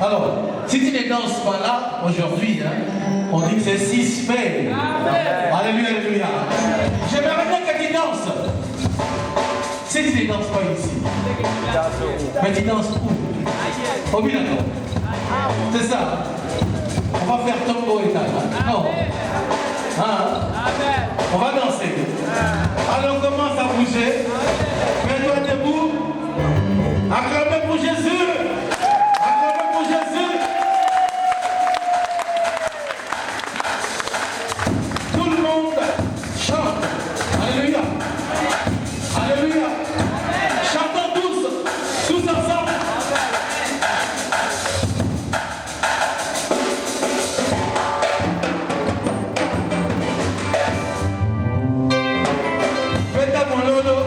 Alors, si tu ne danses pas là, aujourd'hui, hein, on dit que c'est suspect. Alléluia, alléluia. J'aimerais bien que tu danses. Si tu ne danses pas ici, mais tu danses où? Au Milano. C'est ça. On va faire tombeau et tal. Non. Hein? On va danser. Alors on commence à bouger. Mets-toi debout. Acclamez pour Jésus. Acclamez pour Jésus. Tout le monde chante. Alléluia. Alléluia. Chantons tous ensemble. Faites à mon lolo,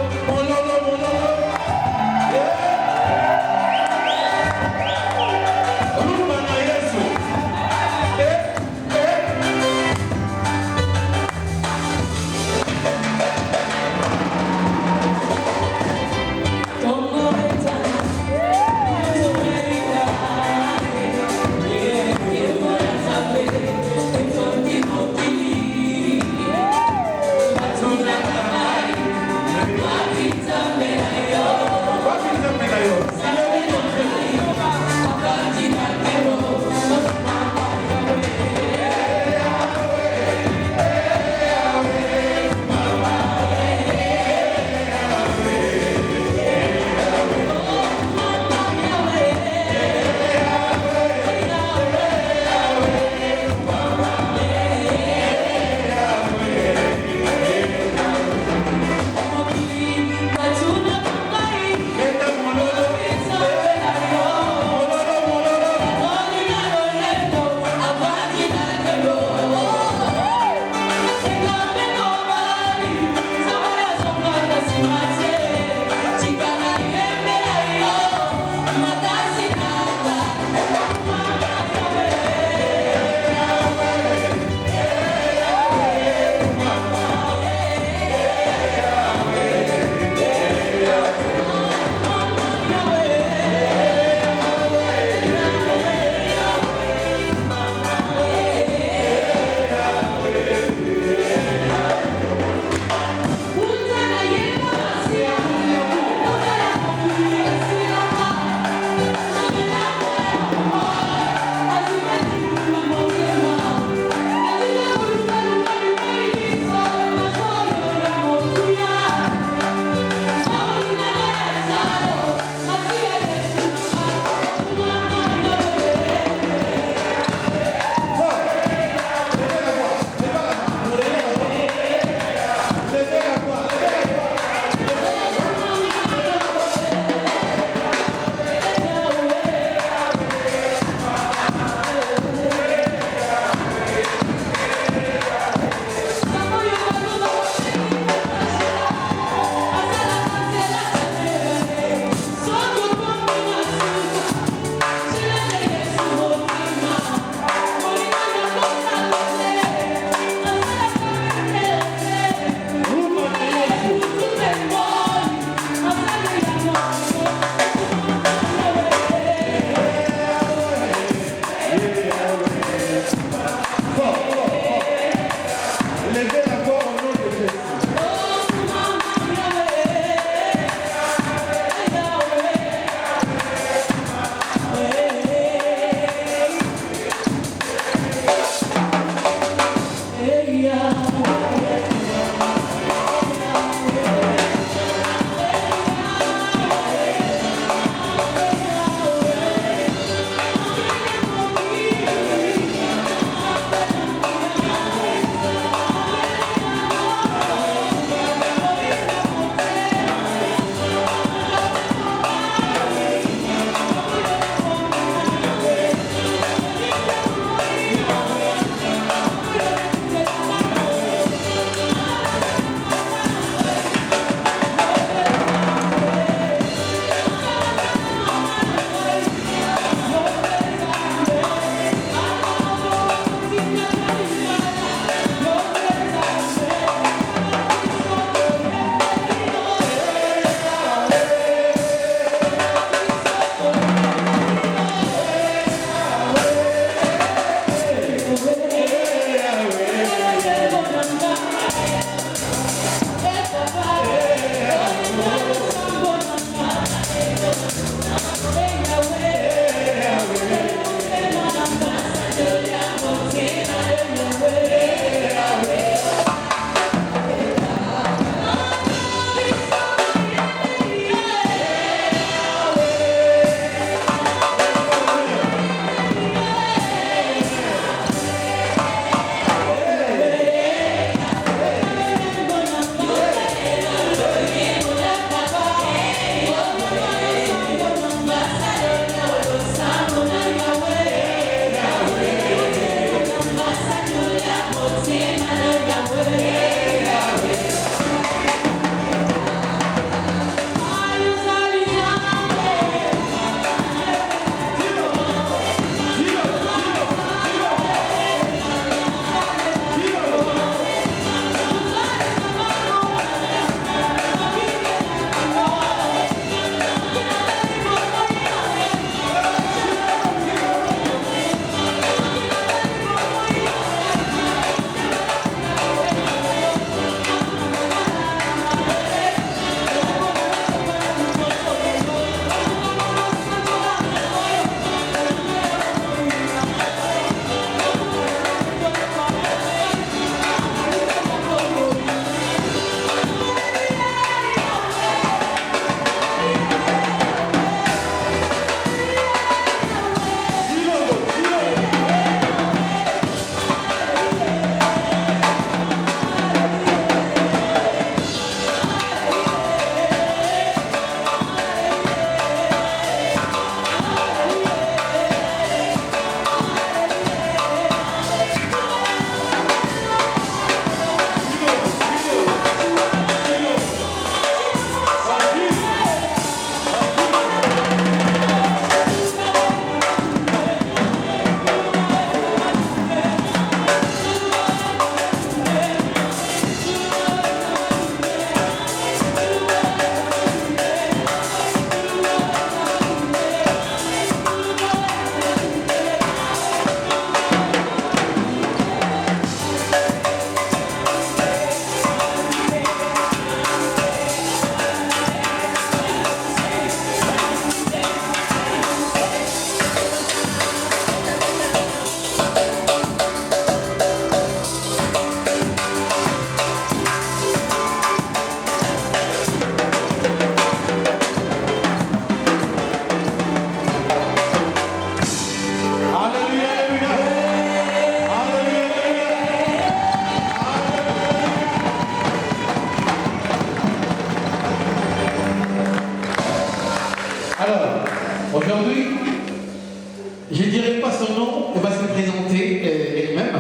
Je ne dirai pas son nom, elle va se présenter elle-même.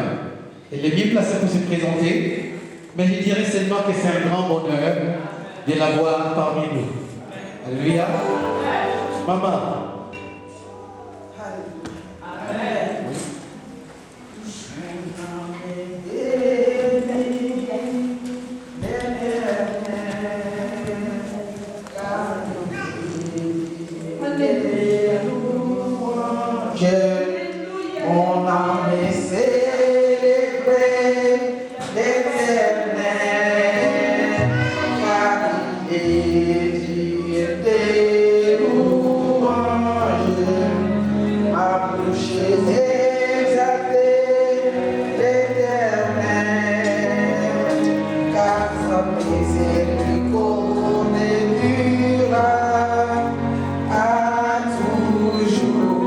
Elle est bien placée pour se présenter. Mais je dirais seulement que c'est un grand bonheur de la voir parmi nous. Alléluia. Maman. Mon âme est célébrée l'Éternel, car il est digne des louanges. Ma bouche est exaltée l'Éternel, car sa miséricorde durera à toujours.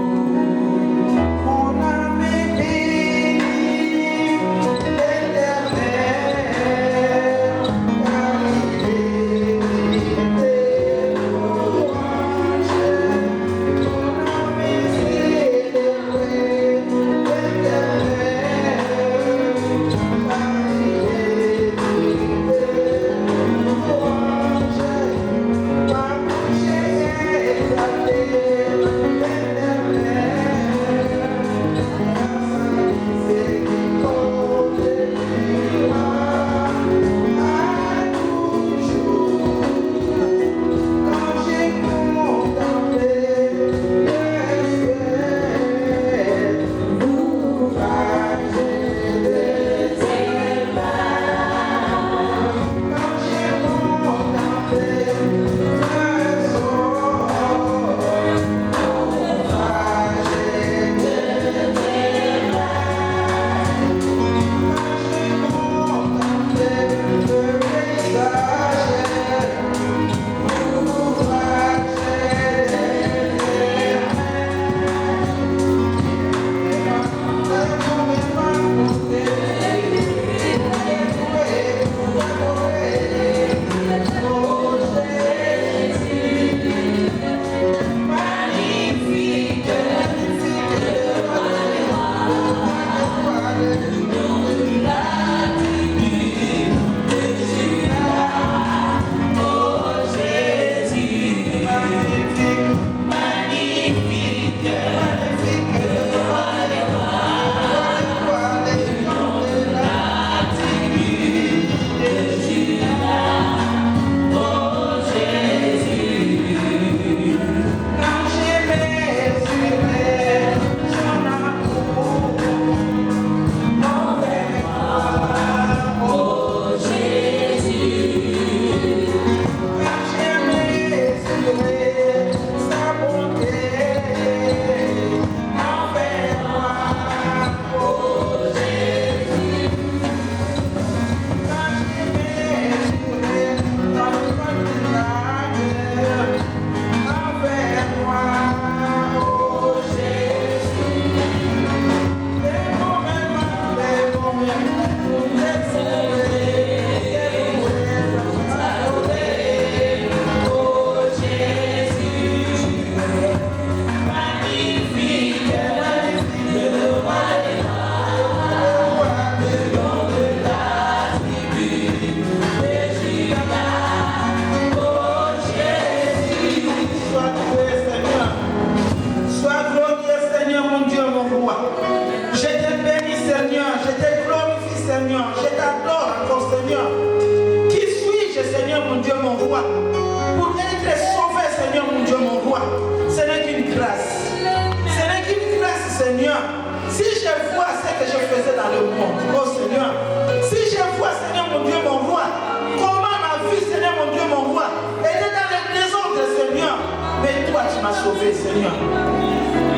Seigneur.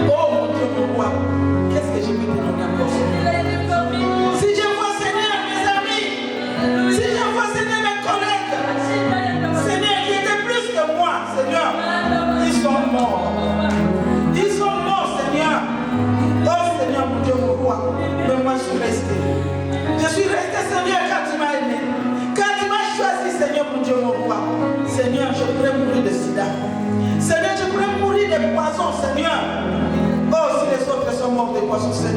Oh mon Dieu, mon roi, qu'est-ce que je peux te donner encore? Si je vois, Seigneur, mes amis, si je vois, Seigneur, mes collègues, Seigneur, qui étaient plus que moi, Seigneur, ils sont morts. Ils sont morts, Seigneur. Oh Seigneur, mon Dieu, mon roi, mais moi je suis resté. Je suis resté, Seigneur, quand tu m'as aimé. Quand tu m'as choisi, Seigneur, mon Dieu, mon roi. Seigneur, je pourrais mourir de sida. Seigneur, je pourrais mourir de poison, Seigneur. Oh, si les autres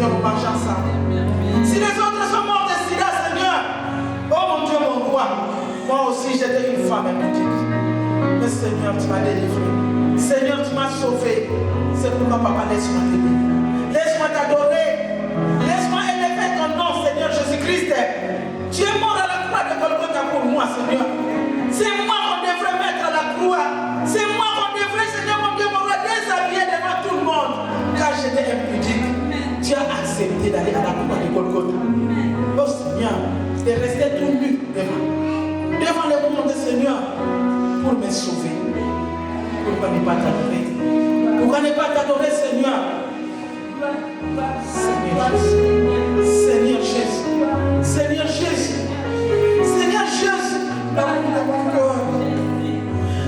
Seigneur, pour marcher ensemble. Si les autres sont morts de sida, Seigneur, oh mon Dieu, mon roi, moi aussi j'étais une femme impudique. Mais Seigneur, tu m'as délivré. Seigneur, tu m'as sauvé. C'est pourquoi, Papa, laisse-moi t'aimer. Laisse-moi t'adorer. Laisse-moi élever ton nom, Seigneur Jésus-Christ. Tu es mort à la croix de Golgotha pour moi, Seigneur. C'est moi qu'on devrait mettre à la croix. C'est moi qu'on devrait, Seigneur, mon Dieu, mon roi, déshabiller devant tout le monde. Car j'étais impudique. Tu as accepté d'aller à la croix de Golgotha. Oh Seigneur, de rester tout nu devant le monde, Seigneur, pour me sauver. Pourquoi ne pas t'adorer? Pourquoi ne pas t'adorer, Seigneur? Seigneur Jésus. Seigneur Jésus. Seigneur Jésus. Seigneur Jésus. L'amour de mon cœur.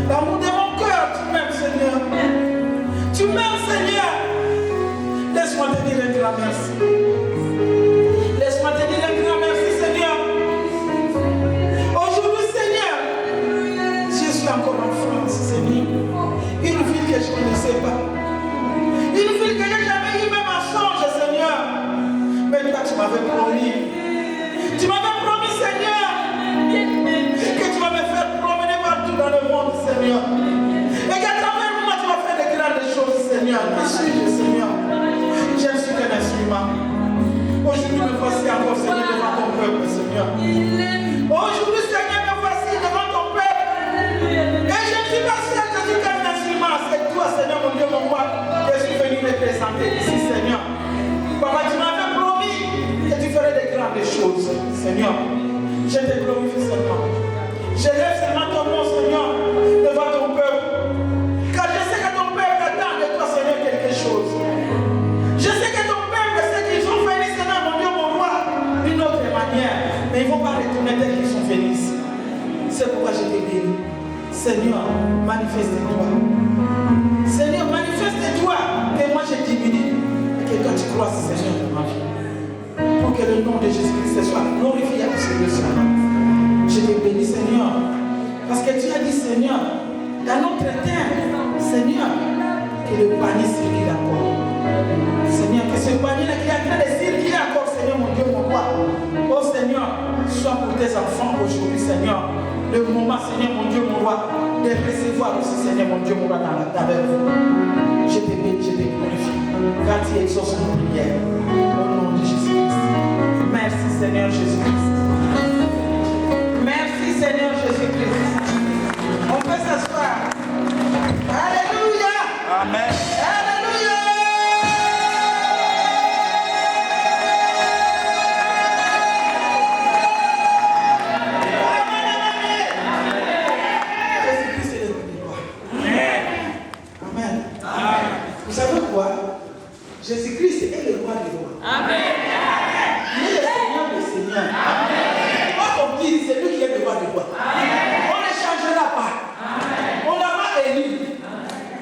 L'amour de mon cœur, tu m'aimes, Seigneur. Tu m'aimes, Seigneur. Laisse-moi te dire un grand merci. Laisse-moi te dire un grand merci, Seigneur. Aujourd'hui, Seigneur, je suis encore en France, Seigneur. Une ville que je ne connaissais pas. Une ville que je n'ai jamais eu même en songe, Seigneur. Mais toi, tu m'avais promis. Tu m'avais promis, Seigneur, que tu vas me faire promener partout dans le monde, Seigneur. Et qu'à travers moi, tu vas faire de grandes choses, Seigneur. Qui suis-je, Seigneur? Je ne suis qu'un instrument. Aujourd'hui, me voici encore, Seigneur, devant ton peuple, Seigneur. Aujourd'hui, Seigneur, me voici devant ton peuple. Et je ne suis pas seul, je suis qu'un instrument. C'est toi, Seigneur, mon Dieu, mon roi, que je suis venu me présenter ici, Seigneur. Papa, tu m'avais promis que tu ferais de grandes choses, Seigneur. Je te glorifie seulement. Je lève seulement ton nom, Seigneur, devant ton peuple. Car je sais que ton peuple attend de toi, Seigneur, quelque chose. Je sais que ton peuple sait qu'ils sont venus, Seigneur, mon Dieu, mon roi, d'une autre manière. Mais ils ne vont pas retourner tel qu'ils sont venus ici. C'est pourquoi je te bénis. Seigneur, manifeste-toi. Seigneur, manifeste-toi. Que moi je diminue. Et que toi tu crois, Seigneur, de ma vie. Pour que le nom de Jésus-Christ soit glorifié à ce lieu. Je te bénis, Seigneur. Parce que tu as dit, Seigneur, dans notre terre, Seigneur, que le panier circule encore. Seigneur, que ce panier-là qui est en train de circuler encore, Seigneur, mon Dieu, mon roi. Oh Seigneur, sois pour tes enfants aujourd'hui, Seigneur. Le moment, Seigneur, mon Dieu, mon roi, de recevoir aussi, Seigneur, mon Dieu, mon roi, dans la table. Je te bénis, je te glorifie. Car tu exauces nos prières. Au nom de Jésus-Christ. Merci, Seigneur Jésus-Christ. Merci, Seigneur Jésus-Christ. On peut s'asseoir. Alléluia. Amen. Alléluia. Jésus-Christ est le roi des rois. Amen. Vous savez quoi? Jésus-Christ est le roi des rois. Amen. Il est le Seigneur des seigneurs. Amen. Quoi qu'on dise, c'est lui qui est le roi des rois. On ne changera pas. On l'a pas élu.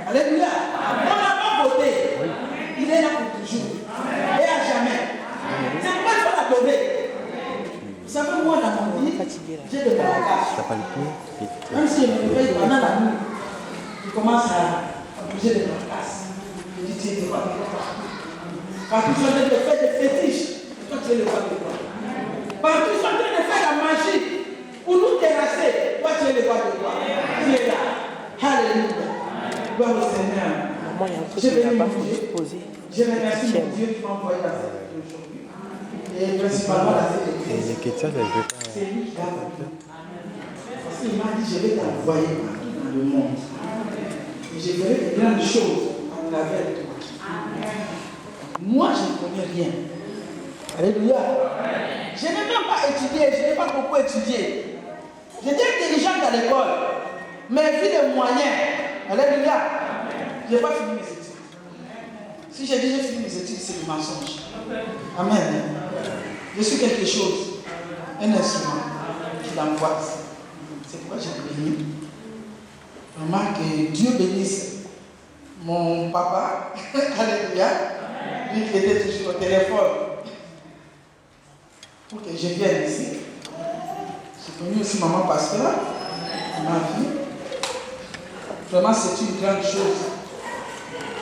Alléluia. On l'a pas voté. Il est là pour toujours. Et à jamais. C'est pourquoi il faut l'adorer. Vous savez, moi, dans mon vie, j'ai de la casse. Même si je me réveille pendant la nuit, je commence à bouger de la casse. Je dis, tu es le roi des rois. Partout, ils sont en train de faire des fétiches. Toi, tu es le roi des rois. Partout, ils sont en train de faire la magie pour nous terrasser. Toi, tu es le roi des rois. Tu es là. Alléluia. Gloire au Seigneur. Je vais me poser. Je remercie mon Dieu qui m'a envoyé dans cette vie aujourd'hui. Et principalement dans cette église. C'est lui qui a fait. Parce qu'il m'a dit, je vais t'envoyer partout dans le monde. Et je ferai de grandes choses à travers toi. Moi, je ne connais rien. Alléluia. Je n'ai même pas étudié, je n'ai pas beaucoup étudié. J'étais intelligente à l'école, mais vu les moyens, alléluia, je n'ai pas fini mes études. Si j'ai déjà fini mes études, c'est du mensonge. Amen. Je suis quelque chose, un instrument qui l'angoisse. C'est pourquoi j'ai béni. Vraiment que Dieu bénisse mon papa, alléluia, lui qui était toujours au téléphone, pour que je vienne ici. J'ai connu aussi maman pasteur, ma vie. Vraiment, c'est une grande chose.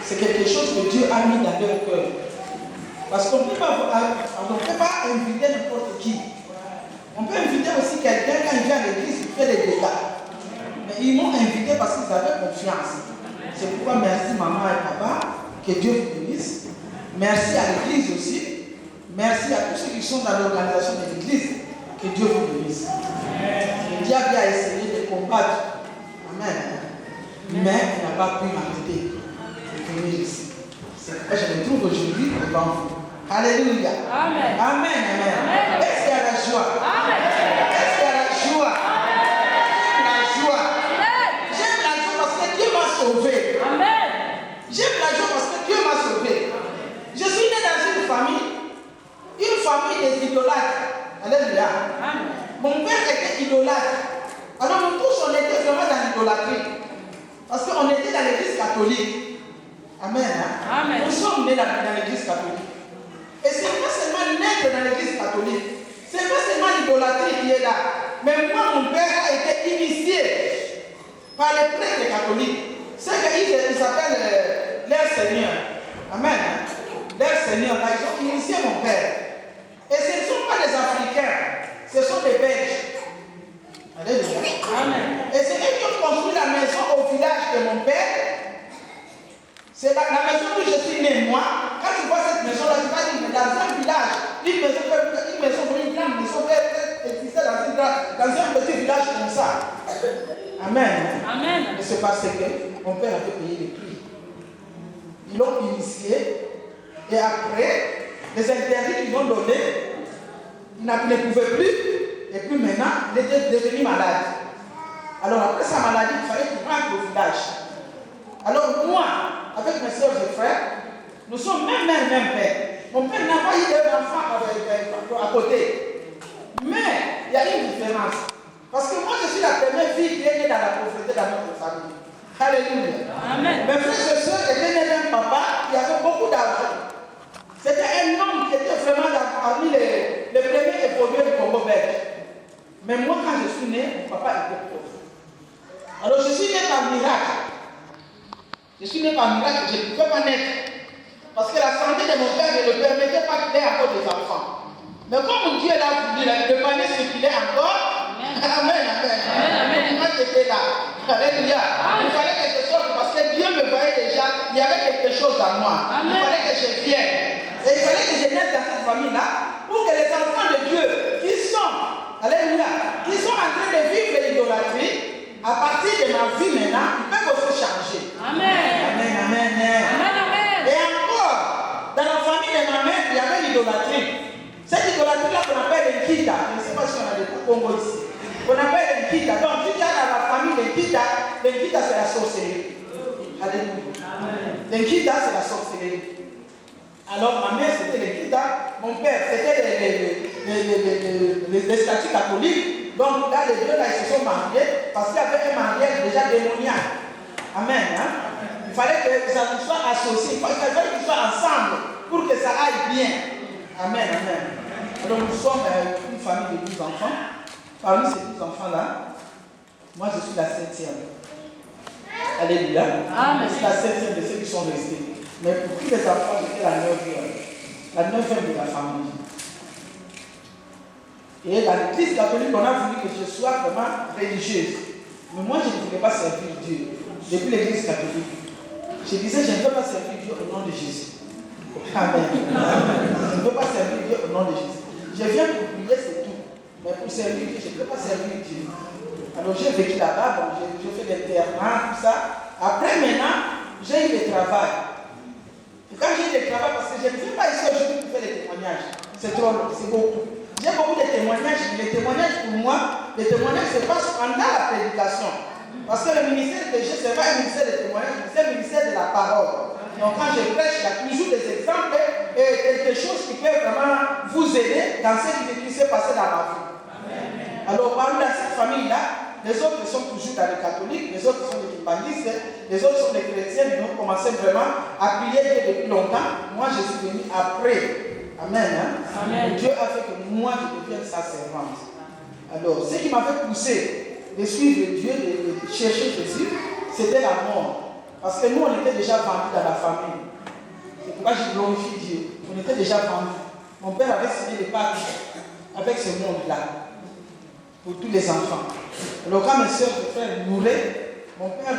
C'est quelque chose que Dieu a mis dans leur cœur. Parce qu'on ne peut pas inviter n'importe qui. On peut inviter aussi quelqu'un quand il vient à l'église, il fait des dégâts. Mais ils m'ont invité parce qu'ils avaient confiance. C'est pourquoi merci maman et papa, que Dieu vous bénisse. Merci à l'église aussi. Merci à tous ceux qui sont dans l'organisation de l'église. Que Dieu vous bénisse. Le diable a essayé de combattre. Amen. Mais il n'a pas pu m'arrêter de venir ici. C'est pourquoi je me trouve aujourd'hui devant vous. Alléluia. Amen. Amen. Amen. Est-ce qu'il y a la joie? Amen. Est-ce qu'il y a la joie? J'aime la joie. J'aime la joie parce que Dieu m'a sauvé. Amen. J'aime la joie parce que Dieu m'a sauvé. Je suis né dans une famille des idolâtres. Alléluia. Mon père était idolâtre. Alors nous tous on était vraiment dans l'idolâtrie. Parce qu'on était dans l'église catholique. Amen. Amen. Nous sommes nés dans l'église catholique. Et ce n'est pas seulement naître dans l'église catholique. Ce n'est pas seulement l'idolâtrie qui est là. Mais moi, mon père a été initié par les prêtres catholiques. C'est qu'ils s'appellent leur Seigneur. Amen. Leur Seigneur, là, ils ont initié mon père. Et ce ne sont pas des Africains, ce sont des Belges. Alléluia. Amen. Et c'est eux qui ont construit la maison au village de mon père. C'est la maison où je suis né, moi. Quand tu vois cette maison-là, tu vas dire, dans un village, une maison existait dans un petit village comme ça. Amen. Amen. Et c'est parce que mon père avait payé les prix. Ils l'ont initié. Et après, les interdits qu'ils ont donnés, il ne pouvait plus. Et puis maintenant, il était devenu malade. Alors après sa maladie, il fallait qu'il rentre au village. Alors moi, avec mes soeurs et frères, nous sommes même mère, même père. Mon père n'a pas eu d'enfant à côté. Mais il y a une différence. Parce que moi, je suis la première fille qui est née dans la pauvreté dans notre famille. Alléluia. Amen. Mes frères et sœurs étaient nés d'un papa qui avait beaucoup d'argent. C'était un homme qui était vraiment parmi les premiers évolués du Congo belge. Mais moi, quand je suis né, mon papa était pauvre. Alors je suis né par miracle. Je suis né par miracle, je ne pouvais pas naître. Parce que la santé de mon père ne le permettait pas qu'il ait encore des enfants. Mais comme Dieu l'a voulu, le panier circulait encore. Amen, amen. Moi j'étais là. Alléluia. Il fallait que je sorte parce que Dieu me voyait déjà. Il y avait quelque chose en moi. Il fallait que je vienne. Et il fallait que je naisse dans cette famille-là pour que les enfants de Dieu qui sont, alléluia, qui sont en train de vivre l'idolâtrie, à partir de ma vie maintenant, ils peuvent aussi changer. Amen. Amen. Et encore, dans la famille de ma mère, il y avait l'idolâtrie. Cette idolâtrie-là qu'on appelle l'Nkita, je ne sais pas si on a des Congo ici, qu'on appelle l'Nkita. Donc, tu viens dans la famille l'Nkita c'est la sorcellerie. Alléluia. L'Nkita, c'est la sorcellerie. Alors, ma mère, c'était l'Nkita, mon père, c'était les statuts catholiques. Donc, là, les deux, là, ils se sont mariés parce qu'il y avait un mariage déjà démoniaque. Amen. Il fallait que ça soit associé, il fallait qu'ils soient ensemble pour que ça aille bien. Amen. Alors, nous sommes une famille de 12 enfants. Parmi ces 12 enfants-là, moi, je suis la 7e. Alléluia. Je suis la 7e de ceux qui sont restés. Mais pour tous les enfants, j'étais la 9e de la famille. Et dans l'église catholique, on a voulu que je sois vraiment religieuse. Mais moi, je ne voulais pas servir Dieu. Depuis l'église catholique, je disais, je ne veux pas servir Dieu au nom de Jésus. Amen. Je ne veux pas servir Dieu au nom de Jésus. Je viens pour prier, c'est tout. Mais pour servir Dieu, je ne peux pas servir Dieu. Alors j'ai vécu là-bas, bon, j'ai fait des terrains, tout ça. Après maintenant, j'ai eu des travail. Et quand j'ai eu des travail, parce que je ne viens pas ici aujourd'hui pour faire des témoignages. C'est trop long, c'est beaucoup. J'ai beaucoup de témoignages. Les témoignages pour moi, les témoignages se passent pendant la prédication. Parce que le ministère de Dieu, ce n'est pas un ministère de témoignages, c'est un ministère de la parole. Donc quand je prêche, il y a toujours des exemples et quelque chose qui peut vraiment vous aider dans ce qui s'est passé dans ma vie. Alors parmi cette famille-là, les autres sont toujours dans les catholiques, les autres sont des kimbangistes, les autres sont des chrétiens, ils ont commencé vraiment à prier Dieu depuis longtemps. Moi, je suis venu après. Amen. Amen. Dieu a fait que moi, je devienne sa servante. Alors, ce qui m'a fait pousser de suivre Dieu, de chercher Jésus, c'était la mort. Parce que nous, on était déjà vendus dans la famille. C'est pourquoi je glorifie Dieu. On était déjà vendus. Mon père avait signé les pactes avec ce monde-là pour tous les enfants. Alors quand mes soeurs et frères mouraient, mon père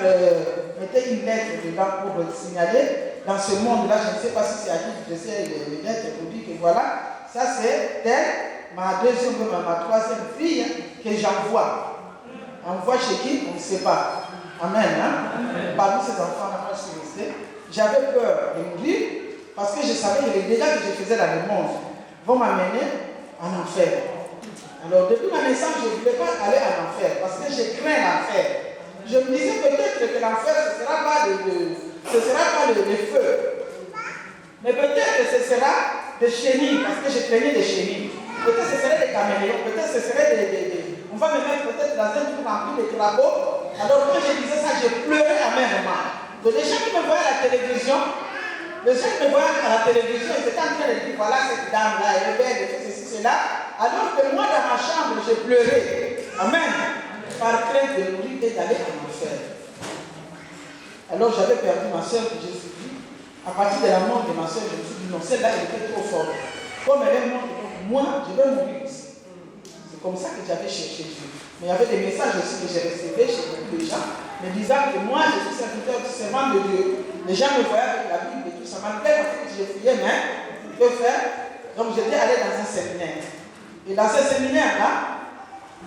mettait une lettre dedans pour signaler dans ce monde-là, je ne sais pas si c'est à qui je faisais les lettres pour dire que voilà, ça c'est elle, ma deuxième, ma troisième fille que j'envoie. Envoie chez qui? On ne sait pas. Amen. Hein? Parmi ces enfants-là, moi je suis resté. J'avais peur de mourir parce que je savais que les dégâts que je faisais dans le monde vont m'amener en enfer. Alors depuis ma naissance, je ne voulais pas aller en enfer parce que je crains l'enfer. Je me disais peut-être que l'enfer, ce ne sera pas le feu. Mais peut-être que ce sera des chenilles, parce que je craignais des chenilles. Peut-être que ce serait des caméléons, peut-être que ce serait on va me mettre peut-être dans un truc rempli de crapauds. Alors quand je disais ça, je pleurais à mes moments. Donc les gens qui me voyaient à la télévision, ils étaient en train de dire, voilà cette dame-là, elle est belle, elle fait ceci, cela. Alors que moi, dans ma chambre, je pleurais. Amen. Par crainte de mourir et d'aller en enfer. Alors j'avais perdu ma soeur que j'ai suivie. À partir de la mort de ma soeur, je me suis dit non, celle-là elle était trop forte. Comme elle est morte, moi je vais mourir aussi. C'est comme ça que j'avais cherché Dieu. Mais il y avait des messages aussi que j'ai recevés chez beaucoup de gens, me disant que moi je suis serviteur du serment de Dieu. Les gens me voyaient avec la Bible et tout ça. Malgré le fait que je fouillais, mais je peux faire. Donc j'étais allé dans un séminaire. Et dans ce séminaire-là,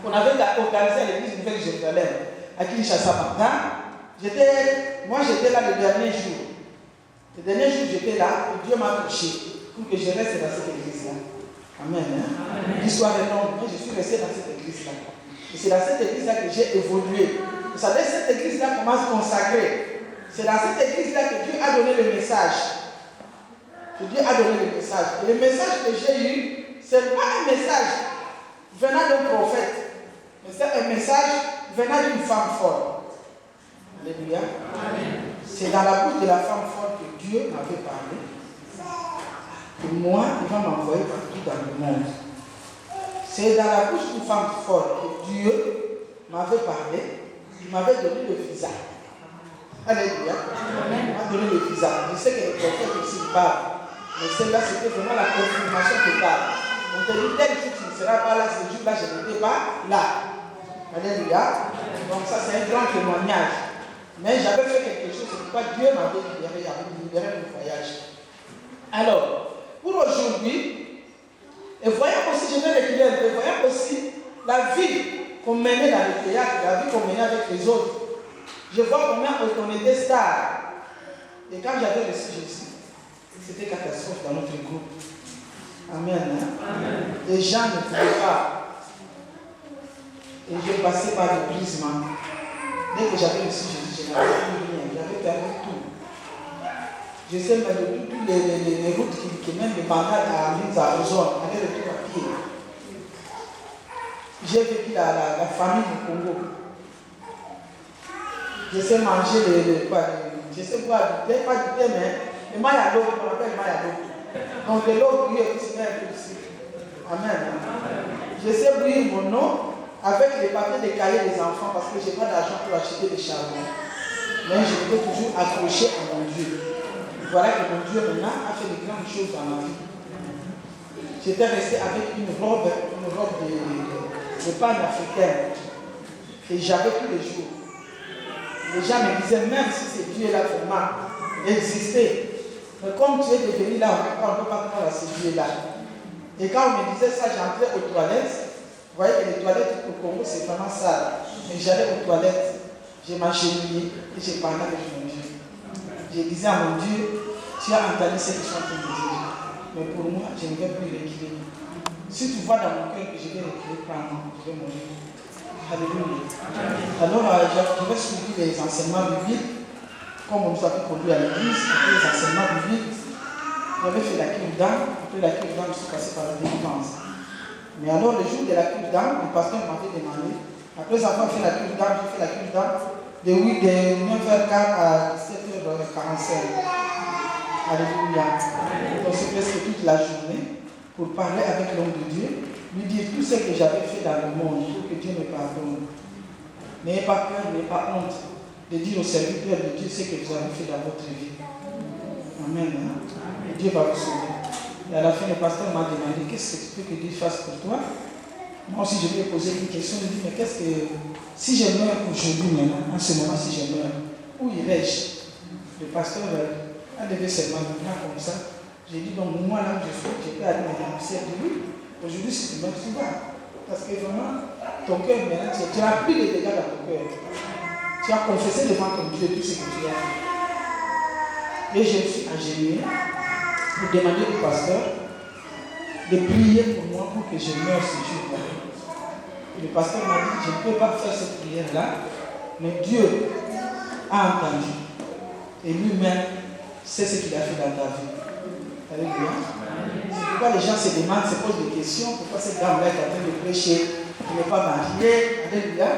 on avait organisé à l'église Nouvelle-Jérusalem, à Kinshasa. Moi j'étais là le dernier jour. Le dernier jour j'étais là et Dieu m'a touché pour que je reste dans cette église-là. Amen. Hein? L'histoire est longue, mais je suis resté dans cette église-là. Et c'est dans cette église-là que j'ai évolué. Vous savez, cette église-là commence consacrée. C'est dans cette église-là que Dieu a donné le message. Que Dieu a donné le message. Et le message que j'ai eu, ce n'est pas un message venant d'un prophète, mais c'est un message venant d'une femme forte. Alléluia. C'est dans la bouche de la femme forte que Dieu m'avait parlé. Et moi, il va m'envoyer partout dans le monde. C'est dans la bouche d'une femme forte que Dieu m'avait parlé. Il m'avait donné le visa. Alléluia. Il m'a donné le visa. Je sais que les prophètes aussi parlent. Mais celle-là, c'était vraiment la confirmation totale. On te dit, tel jour, tu ne seras pas là, ce jour-là, je n'étais pas là. Alléluia. Donc ça, c'est un grand témoignage. Mais j'avais fait quelque chose, c'est pourquoi Dieu m'avait libéré, du voyage. Alors, pour aujourd'hui, et voyons aussi, je vais reculer un peu, voyons aussi la vie qu'on menait dans le théâtre, la vie qu'on menait avec les autres. Je vois combien on était stars. Et quand j'avais reçu Jésus, c'était catastrophe dans notre groupe. Amen. Hein? Amen. Les gens ne pouvaient pas. Et je passais par le prisme. Dès que j'avais reçu Jésus, je n'avais plus rien. J'avais perdu tout. Je sais même toutes les routes qui mènent de Bandal à Minza, aux zones, aller retour à pied. J'ai vécu la famille du Congo. Je sais manger je sais boire du thé, pas du thé, mais le mayalo, on appelle mayalo. Donc de l'eau bouillie aussi, un peu ici. Amen. Je sais bouillir mon eau avec les papiers des cahiers des enfants parce que je n'ai pas d'argent pour acheter des charbons. Mais je peux toujours accrocher à mon Dieu. Voilà que mon Dieu maintenant a fait de grandes choses dans ma vie. J'étais resté avec une robe de pan-africaine que j'avais tous les jours. Les gens me disaient, même si ce Dieu-là vraiment existait, mais comme tu es devenu là, on ne peut pas croire à ce Dieu-là. Et quand on me disait ça, j'entrais aux toilettes. Vous voyez que les toilettes au Congo, c'est vraiment sale. Mais j'allais aux toilettes, je m'agenouillais et je parlais avec mon Dieu. Je disais à mon Dieu, tu as entendu ce que je suis en train de dire. Mais pour moi, je ne vais plus reculer. Si tu vois dans mon cœur que je vais reculer, prends-moi, je vais mourir. Alléluia. Alors, j'avais suivi les enseignements bibliques, comme on nous avait conduit à l'église, après les enseignements bibliques. J'avais fait la cure d'âme, après la cure d'âme, je suis passé par la délivrance. Mais alors, le jour de la cure d'âme, le pasteur m'avait demandé, après avoir fait la cure d'âme, j'ai fait la cure d'âme de 9h15 à 17h45. Alléluia. Donc, c'est presque toute la journée pour parler avec l'homme de Dieu, lui dire tout ce que j'avais fait dans le monde pour que Dieu me pardonne. N'ayez pas peur, n'ayez pas honte de dire aux serviteurs de Dieu ce que vous avez fait dans votre vie. Amen. Hein? Et Dieu va vous sauver. Et à la fin, le pasteur m'a demandé qu'est-ce que tu veux que Dieu fasse pour toi. Moi aussi, je lui ai posé une question. Je lui ai dit, mais qu'est-ce que. Si je meurs aujourd'hui, maintenant, en ce moment, si je meurs, où irais-je? Le pasteur a levé ses mains comme ça. J'ai dit, donc moi là où je suis, je peux aller dans le ciel. Il dit, oui, aujourd'hui, si tu meurs, tu vas. Parce que vraiment, ton cœur, maintenant, tu as pris les dégâts dans ton cœur. Tu as confessé devant ton Dieu tout ce que tu as fait. Et je me suis agenouillé pour demander au pasteur de prier pour moi pour que je meure ce jour-là. Le pasteur m'a dit, je ne peux pas faire cette prière-là, mais Dieu a entendu. Et lui-même sait ce qu'il a fait dans ta vie. Alléluia. C'est pourquoi les gens se demandent, se posent des questions, pourquoi cette dame-là est en train de prêcher, elle n'est pas mariée. Alléluia.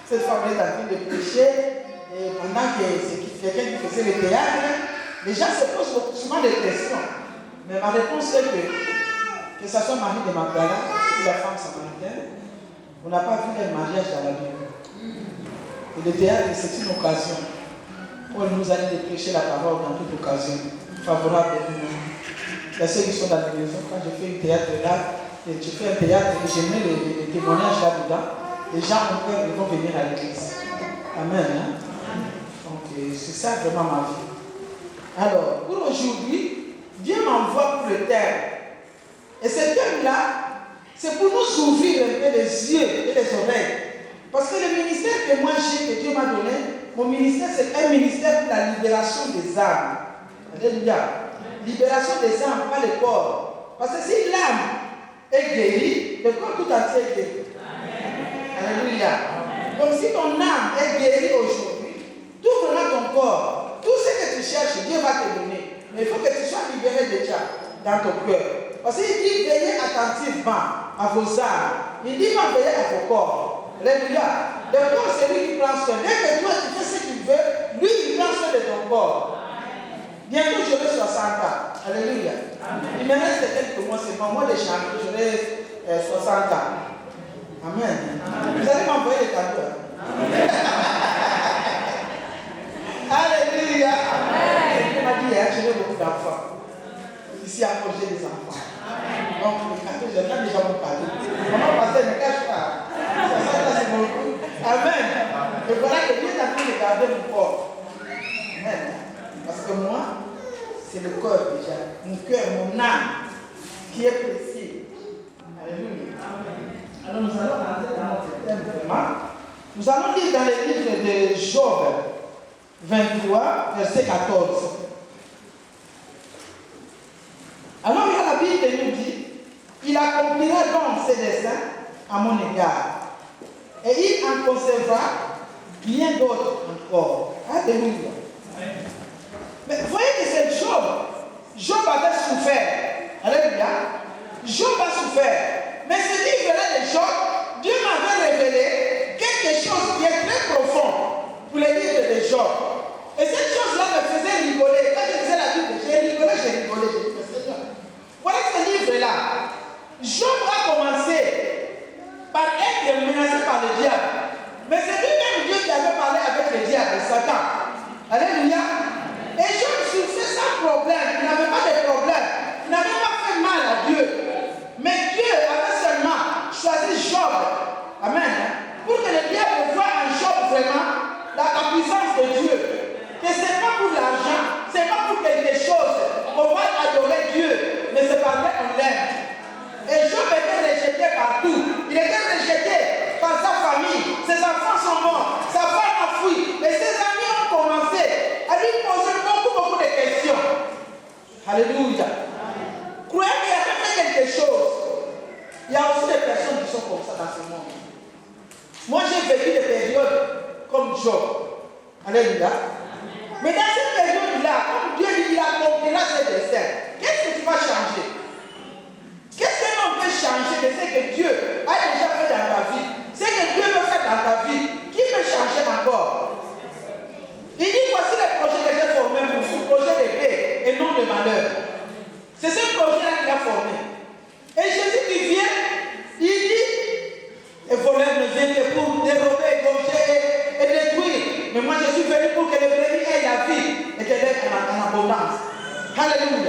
Cette femme est en train de prêcher, et pendant que c'est quelqu'un qui faisait le théâtre, les gens se posent souvent des questions. Mais ma réponse est que ce soit Marie de Magdala ou la femme samaritaine, on n'a pas vu le mariage dans la Bible. Et le théâtre, c'est une occasion. Paul nous a dit de prêcher la parole dans toute occasion, favorable à nous. Il y a ceux qui sont dans la maison, quand je fais un théâtre là, et tu fais un théâtre et je mets les témoignages là-dedans, les gens ont peur, ils vont venir à l'église. Amen. Hein? Donc c'est ça vraiment ma vie. Alors, pour aujourd'hui, Dieu m'envoie pour le terme. Et ce thème-là, c'est pour nous ouvrir un peu les yeux et les oreilles. Parce que le ministère que moi j'ai, que Dieu m'a donné, mon ministère c'est un ministère pour la libération des âmes. Alléluia. Libération des âmes, pas le corps. Parce que si l'âme est guérie, le corps tout entier est guéri. Alléluia. Donc si ton âme est guérie aujourd'hui, tout vraiment ton corps, tout ce que tu cherches, Dieu va te donner. Mais il faut que tu sois libéré déjà dans ton cœur. Parce qu'il dit veillez attentivement à vos âmes. Il dit pas veillez à vos corps. Alléluia. Le corps c'est lui qui prend soin. Dès que toi tu fais ce qu'il veut, lui il prend soin de ton corps. Bientôt j'aurai 60 ans. Alléluia. Il me reste quelques mois seulement. Moi les champions, j'aurai 60 ans. Amen. Vous allez m'envoyer les cadeaux. Alléluia. Il m'a dit, j'ai beaucoup d'enfants. Ici à projet des enfants. Donc les cadeaux, j'ai pas déjà mon cadeau. Maman pasteur ne cache pas. Ça c'est mon coup. Amen. Et voilà que Dieu est en train de garder mon corps. Amen. Parce que moi, c'est le corps déjà. Mon cœur, mon âme qui est précis. Alléluia. Alors nous allons rentrer dans notre thème vraiment. Nous allons lire dans le livre de Job 23, verset 14. Alors la Bible nous dit, il accomplira donc ses desseins à mon égard. Et il en conservera bien d'autres encore. Alléluia. Mais vous voyez que c'est Job. Job avait souffert. Alléluia. Job a souffert. Mais ce livre-là de Job, Dieu m'avait révélé quelque chose qui est très profond pour les livres de Job. Et cette chose-là me faisait rigoler. Quand je disais la Bible, j'ai rigolé. Je dis, Seigneur. Voilà ce livre-là. Job a commencé par être menacé par le diable. Mais c'est lui-même Dieu qui avait parlé avec le diable, Satan. Alléluia. Et Job souffrait sans problème. Il n'avait pas de problème. Il n'avait pas fait mal à Dieu. Mais Dieu avait seulement choisi Job. Amen. Pour que le diable voie en Job vraiment la puissance de Dieu. Que ce n'est pas pour l'argent, ce n'est pas pour quelque chose qu'on va adorer Dieu, mais c'est parce qu'on l'aime. Et Job était rejeté partout. Il était rejeté par sa famille. Ses enfants sont morts. Sa femme a fui. Et ses amis ont commencé à lui poser beaucoup de questions. Alléluia. Croyez qu'il a fait quelque chose. Il y a aussi des personnes qui sont comme ça dans ce monde. Moi, j'ai vécu des périodes comme Job. Alléluia. Mais dans cette période-là, comme Dieu dit, il accomplira ses desseins. Qu'est-ce que tu vas changer? Qu'est-ce que l'on peut changer de ce que Dieu a déjà fait dans ta vie? Ce que Dieu veut faire dans ta vie, qui peut changer encore? Il dit, voici les projets que j'ai formés pour vous, projet de paix et non de malheur. C'est ce projet-là qu'il a formé. Et Jésus qui vient, il dit, et voleur ne vient que pour dérober, égorger et détruire. Mais moi je suis venu pour que les brebis aient la vie et qu'elle ait en abondance. Alléluia.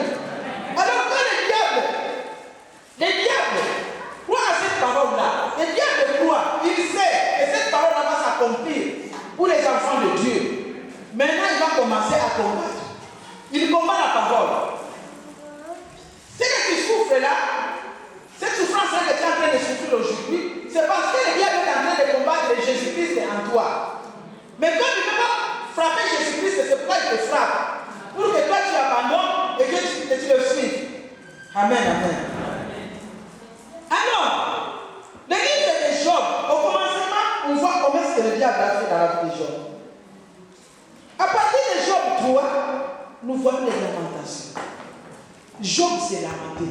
souffres-là, cette souffrance-là que tu es en train de souffrir aujourd'hui, c'est parce que le diable est en train de combattre Jésus-Christ en toi. Mais quand tu ne peux pas frapper Jésus-Christ, c'est pourquoi il te frappe. Pour que toi tu abandonnes et que tu le suives. Amen, amen. Alors, le livre de Job, au commencement, on voit comment est-ce que le diable a fait dans la vie de Job. À partir de Job 3, nous voyons les lamentations. Job s'est lamenté.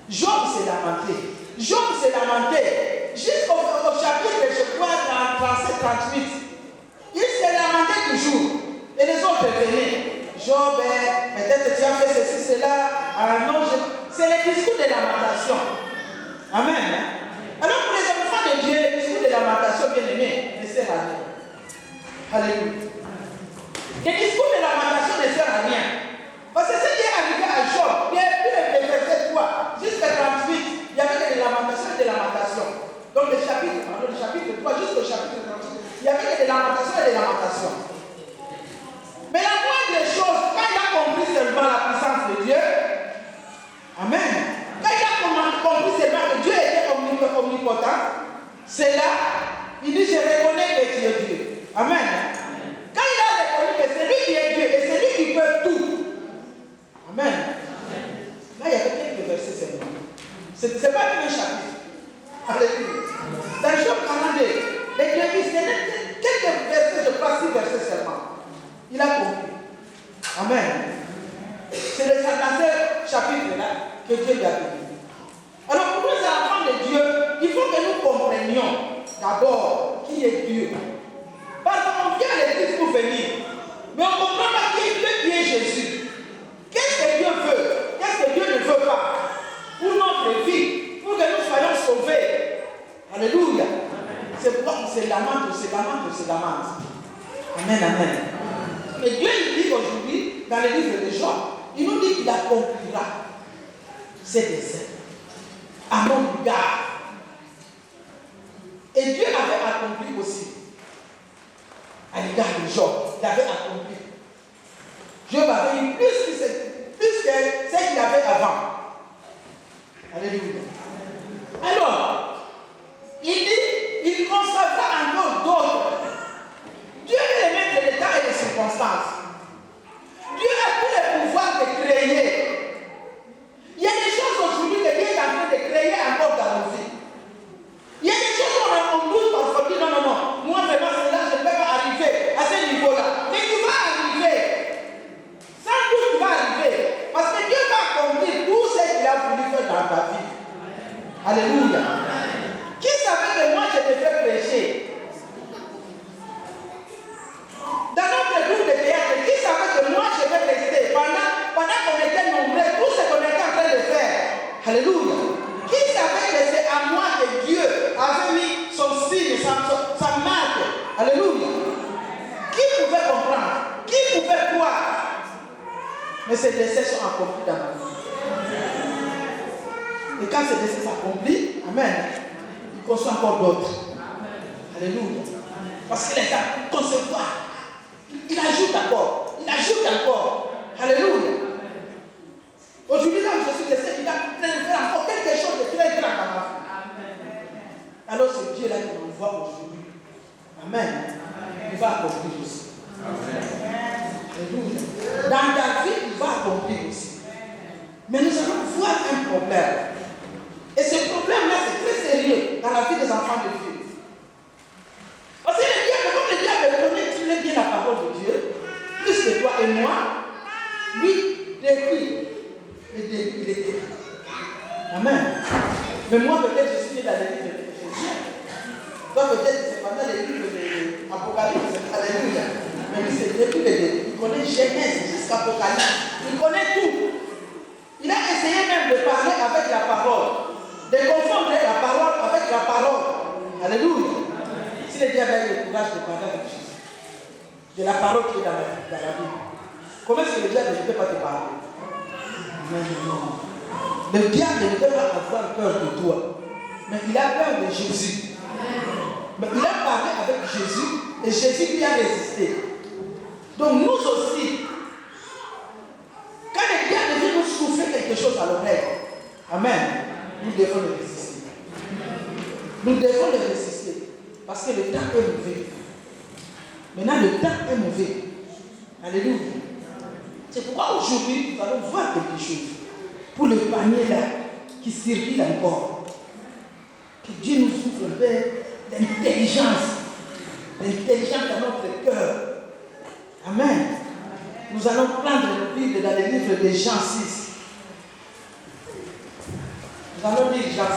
Job s'est lamenté. Job s'est lamenté. Jusqu'au chapitre, je crois, dans 37-38. Il s'est lamenté toujours. Et les autres venaient. Job, peut-être tu as fait ceci, cela. Alors non, c'est le discours de lamentation. Amen. Alors pour les enfants de Dieu, le discours de lamentation, bien aimé, ne sert à rien. Alléluia. Le discours de lamentation ne sert à rien. Parce que ce qui est arrivé à Job, le verset 3 jusqu'à 38, il y avait des lamentations et des lamentations. Donc le chapitre 3 jusqu'au chapitre 38, il y avait des lamentations et des lamentations. Mais la moindre chose, quand il a compris seulement la puissance de Dieu, amen. Quand il a compris seulement que Dieu était omnipotent, c'est là, il dit, je reconnais que tu es Dieu. Amen. Quand il a reconnu que c'est lui qui est Dieu et c'est lui qui peut tout. Amen. Là, il y avait quelques versets seulement. Ce n'est pas tout un chapitre. Alléluia. Dans Job 42, les début, c'est quelques versets, je crois 6 versets seulement. Il a compris. Amen. C'est le 57 chapitre-là que Dieu lui a donné. Alors, pour nous, enfants de Dieu, il faut que nous comprenions d'abord qui est Dieu. Parce qu'on vient à l'église pour venir, mais on ne comprend pas qui est Jésus. Qu'est-ce que Dieu veut? Qu'est-ce que Dieu ne veut pas? Pour notre vie, pour que nous soyons sauvés. Alléluia. C'est pourquoi on se lamente, on se lamente, on se lamente. Amen, amen. Mais Dieu il dit aujourd'hui, dans le livre de Job, il nous dit qu'il accomplira ses desseins à mon égard. Et Dieu avait accompli aussi à l'égard de Job. Il avait accompli. Job avait eu plus que ce qu'il avait avant. Alléluia. Alors, il dit, il conservera encore d'autres. Dieu est le maître de l'état et des circonstances. Dieu a tout le pouvoir de créer. Il y a des choses aujourd'hui que Dieu est en train de créer encore dans nos vies. Il y a des choses qu'on doute parfois, dit non, moi vraiment c'est là, je ne peux pas arriver à ce niveau-là. Mais tu vas arriver. Sans doute tu vas arriver. Parce que Dieu va accomplir tout ce qu'il a voulu faire dans ta vie. Alléluia. Qui savait que moi je devais prêcher? Dans notre groupe de théâtre, qui savait que moi je vais rester pendant qu'on était nombreux, tout ce qu'on était en train de faire? Alléluia. Qui savait que c'est à moi que Dieu avait mis son signe, sa marque? Alléluia. Qui pouvait comprendre? Qui pouvait croire? Mais ces décès sont accomplis dans ma vie. Et quand ces décès s'accomplissent, amen, il conçoit encore d'autres. Alléluia. Parce qu'il est à concevoir. Il ajoute encore. Il ajoute encore. Alléluia. Aujourd'hui, là où je suis, je sais qu'il a faire encore quelque chose de très grand dans ma vie. Alors c'est Dieu là qui m'envoie aujourd'hui. Amen. Il va accomplir aussi. Alléluia. Dans ta vie, il va accomplir aussi. Mais nous allons voir un problème. Et ce problème-là, c'est très sérieux dans la vie des enfants de Dieu. Parce que le diable, comme le diable connaît très bien la parole de Dieu, plus que toi et moi, lui, décrit. Il est décrit. Amen. Mais moi, peut-être, je suis né dans les livres de Jésus. Toi, peut-être, c'est pendant les livres de l'Apocalypse. Alléluia. Mais lui, c'est depuis le début. Il connaît Genèse jusqu'à Apocalypse. Il connaît tout. Il a essayé même de parler avec la parole. De confondre la parole avec la parole. Alléluia. Si le diable a eu le courage de parler avec Jésus, de la parole qui est dans la Bible, comment est-ce que le diable ne peut pas te parler? Non. Le diable ne peut pas avoir peur de toi. Mais il a peur de Jésus. Mais il a parlé avec Jésus et Jésus lui a résisté. Donc nous aussi, quand le diable vient nous souffler quelque chose à l'oreille, Amen. Nous devons le résister. Nous devons le résister. Parce que le temps est mauvais. Maintenant, le temps est mauvais. Alléluia. C'est pourquoi aujourd'hui, nous allons voir quelque chose. Pour le panier là, qui circule encore. Que Dieu nous ouvre vers l'intelligence. L'intelligence dans notre cœur. Amen. Nous allons prendre le Bible dans le livre de Jean 6. Nous allons lire Jean 6.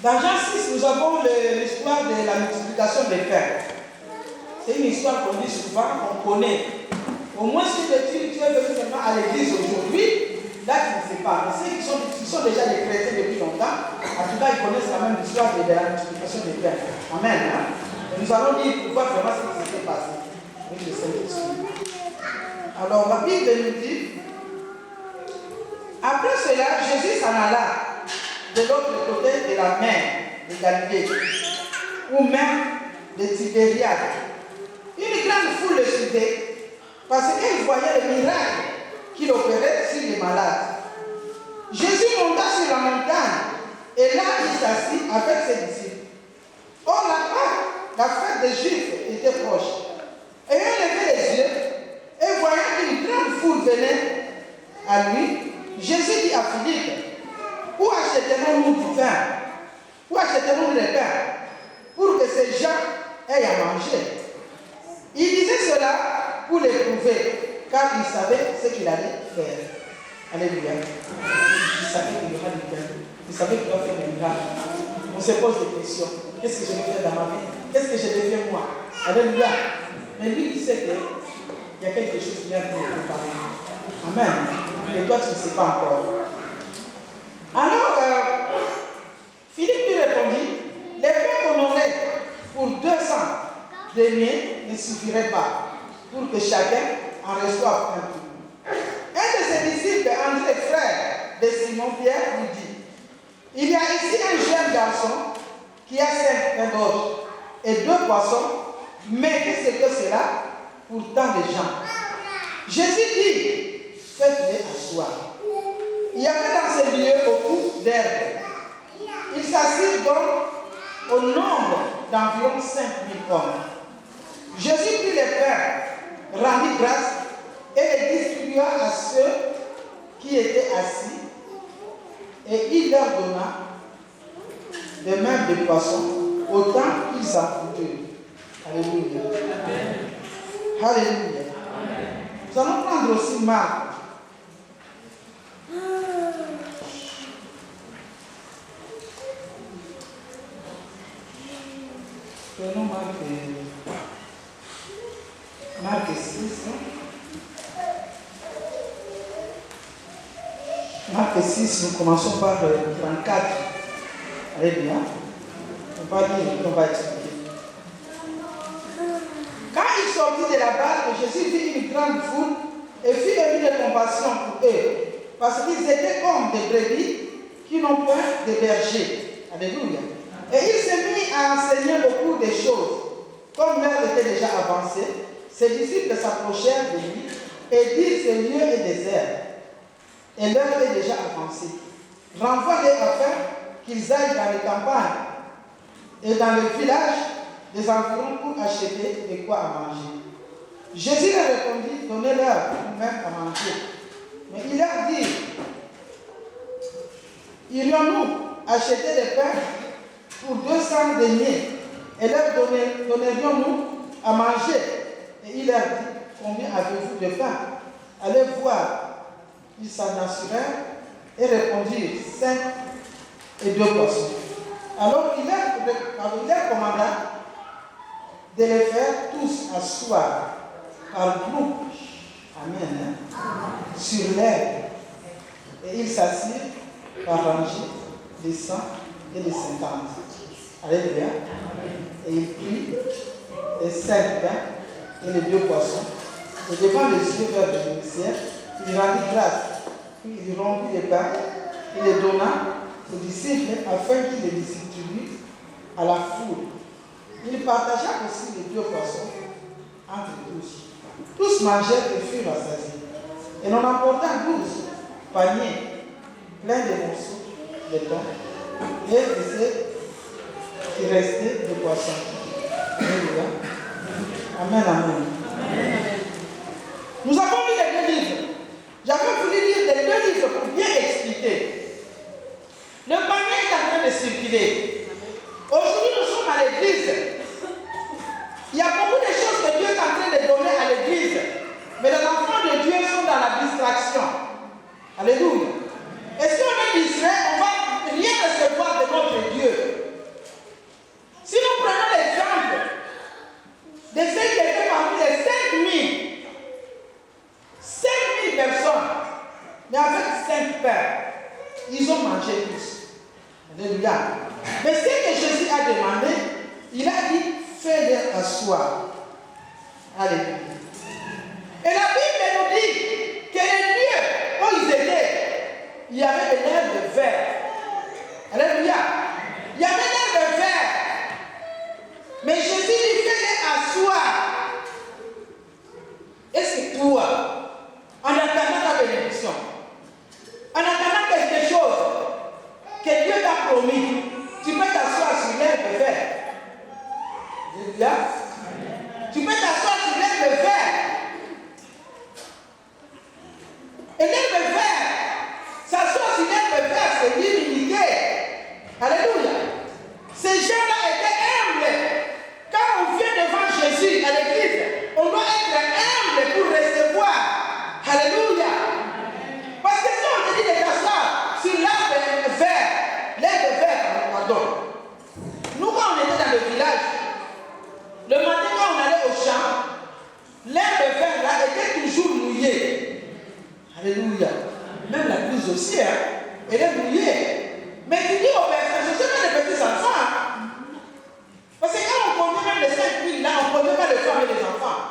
Dans Jean 6, nous avons l'histoire de la multiplication des pains. C'est une histoire qu'on dit souvent, qu'on connaît. Au moins, si tu es venu seulement à l'église aujourd'hui, là tu ne sais pas. Mais ceux qui sont déjà des chrétiens depuis longtemps, en tout cas, ils connaissent quand même l'histoire de la multiplication des pains. Amen. Hein? Et nous allons lire pour voir vraiment ce qui s'était passé. Avec le Saint-Esprit. Alors, la Bible nous dit, après cela, Jésus s'en alla de l'autre côté de la mer de Galilée, ou même de Tibériade. Une grande foule le suivait parce qu'elle voyait le miracle qu'il opérait sur les malades. Jésus monta sur la montagne et là il s'assit avec ses disciples. Or la fête des Juifs était proche. Ayant levé les yeux et voyant qu'une grande foule venait à lui, Jésus dit à Philippe, où achèterons-nous du pain? Où achèterons-nous des pains pour que ces gens aient à manger? Il disait cela pour l'éprouver, car il savait ce qu'il allait faire. Alléluia. Il savait qu'il y aura du pain. Il savait qu'il doit faire des miracles. On se pose des questions. Qu'est-ce que je vais faire dans ma vie? Qu'est-ce que je vais faire moi? Alléluia. Mais lui, il sait qu'il y a quelque chose qui vient de nous préparer. Amen. Et toi, tu ne sais pas encore. Alors, Philippe lui répondit, les pains qu'on aurait pour 200 deniers ne suffiraient pas pour que chacun en reçoive un peu. Un de ses disciples, André, frère de Simon-Pierre, lui dit, il y a ici un jeune garçon qui a 5 pains d'orge et 2 poissons, mais qu'est-ce que cela pour tant de gens? Jésus dit, faites-les asseoir. Il y avait dans ce lieu beaucoup d'herbes. Il s'assirent donc au nombre d'environ 5000 hommes. Jésus prit les pains, rendit grâce et les distribua à ceux qui étaient assis. Et il leur donna de même des poissons, autant qu'ils en voulaient. Alléluia. Alléluia. Nous allons prendre aussi Marc. Prenons Marc 6. Marc 6, nous commençons par 34. Allez bien. On va lire, on va expliquer. Quand il sortit de la barque, Jésus vit une grande foule et fit ému de compassion pour eux, parce qu'ils étaient comme des brebis qui n'ont point de berger. Alléluia. Et il s'est mis à enseigner beaucoup de choses. Comme l'heure était déjà avancée, ses disciples s'approchèrent de lui et dirent, ce lieu est désert. Et l'heure est déjà avancée. Renvoie-les afin qu'ils aillent dans les campagnes et dans les villages des environs pour acheter de quoi à manger. Jésus leur répondit, donnez-leur vous-même à manger. Mais il leur dit, irions-nous acheter des pains pour 200 deniers et leur donnerions-nous à manger? Et il leur dit, combien avez-vous de pain? Allez voir. Ils s'en assurèrent et répondirent 5 et 2 poissons. Alors il leur commanda de les faire tous asseoir par groupe, amen, sur l'herbe. Et ils s'assirent par rangées de 100 et de 50. Alléluia. Et il prit les 5 pains et les 2 poissons Et devant les yeux vers le ciel, il rendit grâce. Puis il rompit les pains, il les donna aux disciples afin qu'ils les distribuent à la foule. Il partagea aussi les 2 poissons entre tous. Tous mangèrent et furent rassasiés. Et l'on emporta 12 paniers pleins de morceaux de pain et de ce qui restait de poissons. Alléluia. Amen, amen. Nous avons lu les 2 livres. J'avais voulu lire les 2 livres pour bien expliquer. Le panier est en train de circuler. Aujourd'hui, nous sommes à l'église. Il y a beaucoup de choses que Dieu est en train de donner à l'église. Mais les enfants de Dieu sont dans la distraction. Alléluia. Et si on est distrait, on va rien recevoir de notre Dieu. Si nous prenons l'exemple de ceux qui étaient parmi les 5 000 personnes, mais avec 5 pains, ils ont mangé tous. Alléluia. Mais ce que Jésus a demandé, il a dit, fais-les asseoir. Alléluia. Et la Bible nous dit que les lieux où ils étaient, il y avait de l'herbe verte. Alléluia. Il y avait l'herbe verte. Mais Jésus dit, fais-les asseoir. Et c'est toi, en attendant ta bénédiction, en attendant quelque chose que Dieu t'a promis, tu peux t'asseoir sur l'herbe verte. Alléluia. Tu peux t'asseoir sur l'herbe verte. Et l'herbe verte, s'asseoir sur l'herbe verte, c'est l'humilité. Alléluia. Ces gens-là étaient humbles. Quand on vient devant Jésus à l'église, on doit être humble pour recevoir. Alléluia. Parce que si on te dit de t'asseoir sur l'herbe verte, pardon. Nous, quand on était dans le village, le matin, quand on allait au champ, l'herbe verte là était toujours mouillée. Alléluia. Même la blouse aussi, elle est mouillée. Mais tu dis aux personnes, je sais pas les petits enfants. Parce que quand on comptait même les 5 000 là, on ne comptait pas les femmes et les enfants.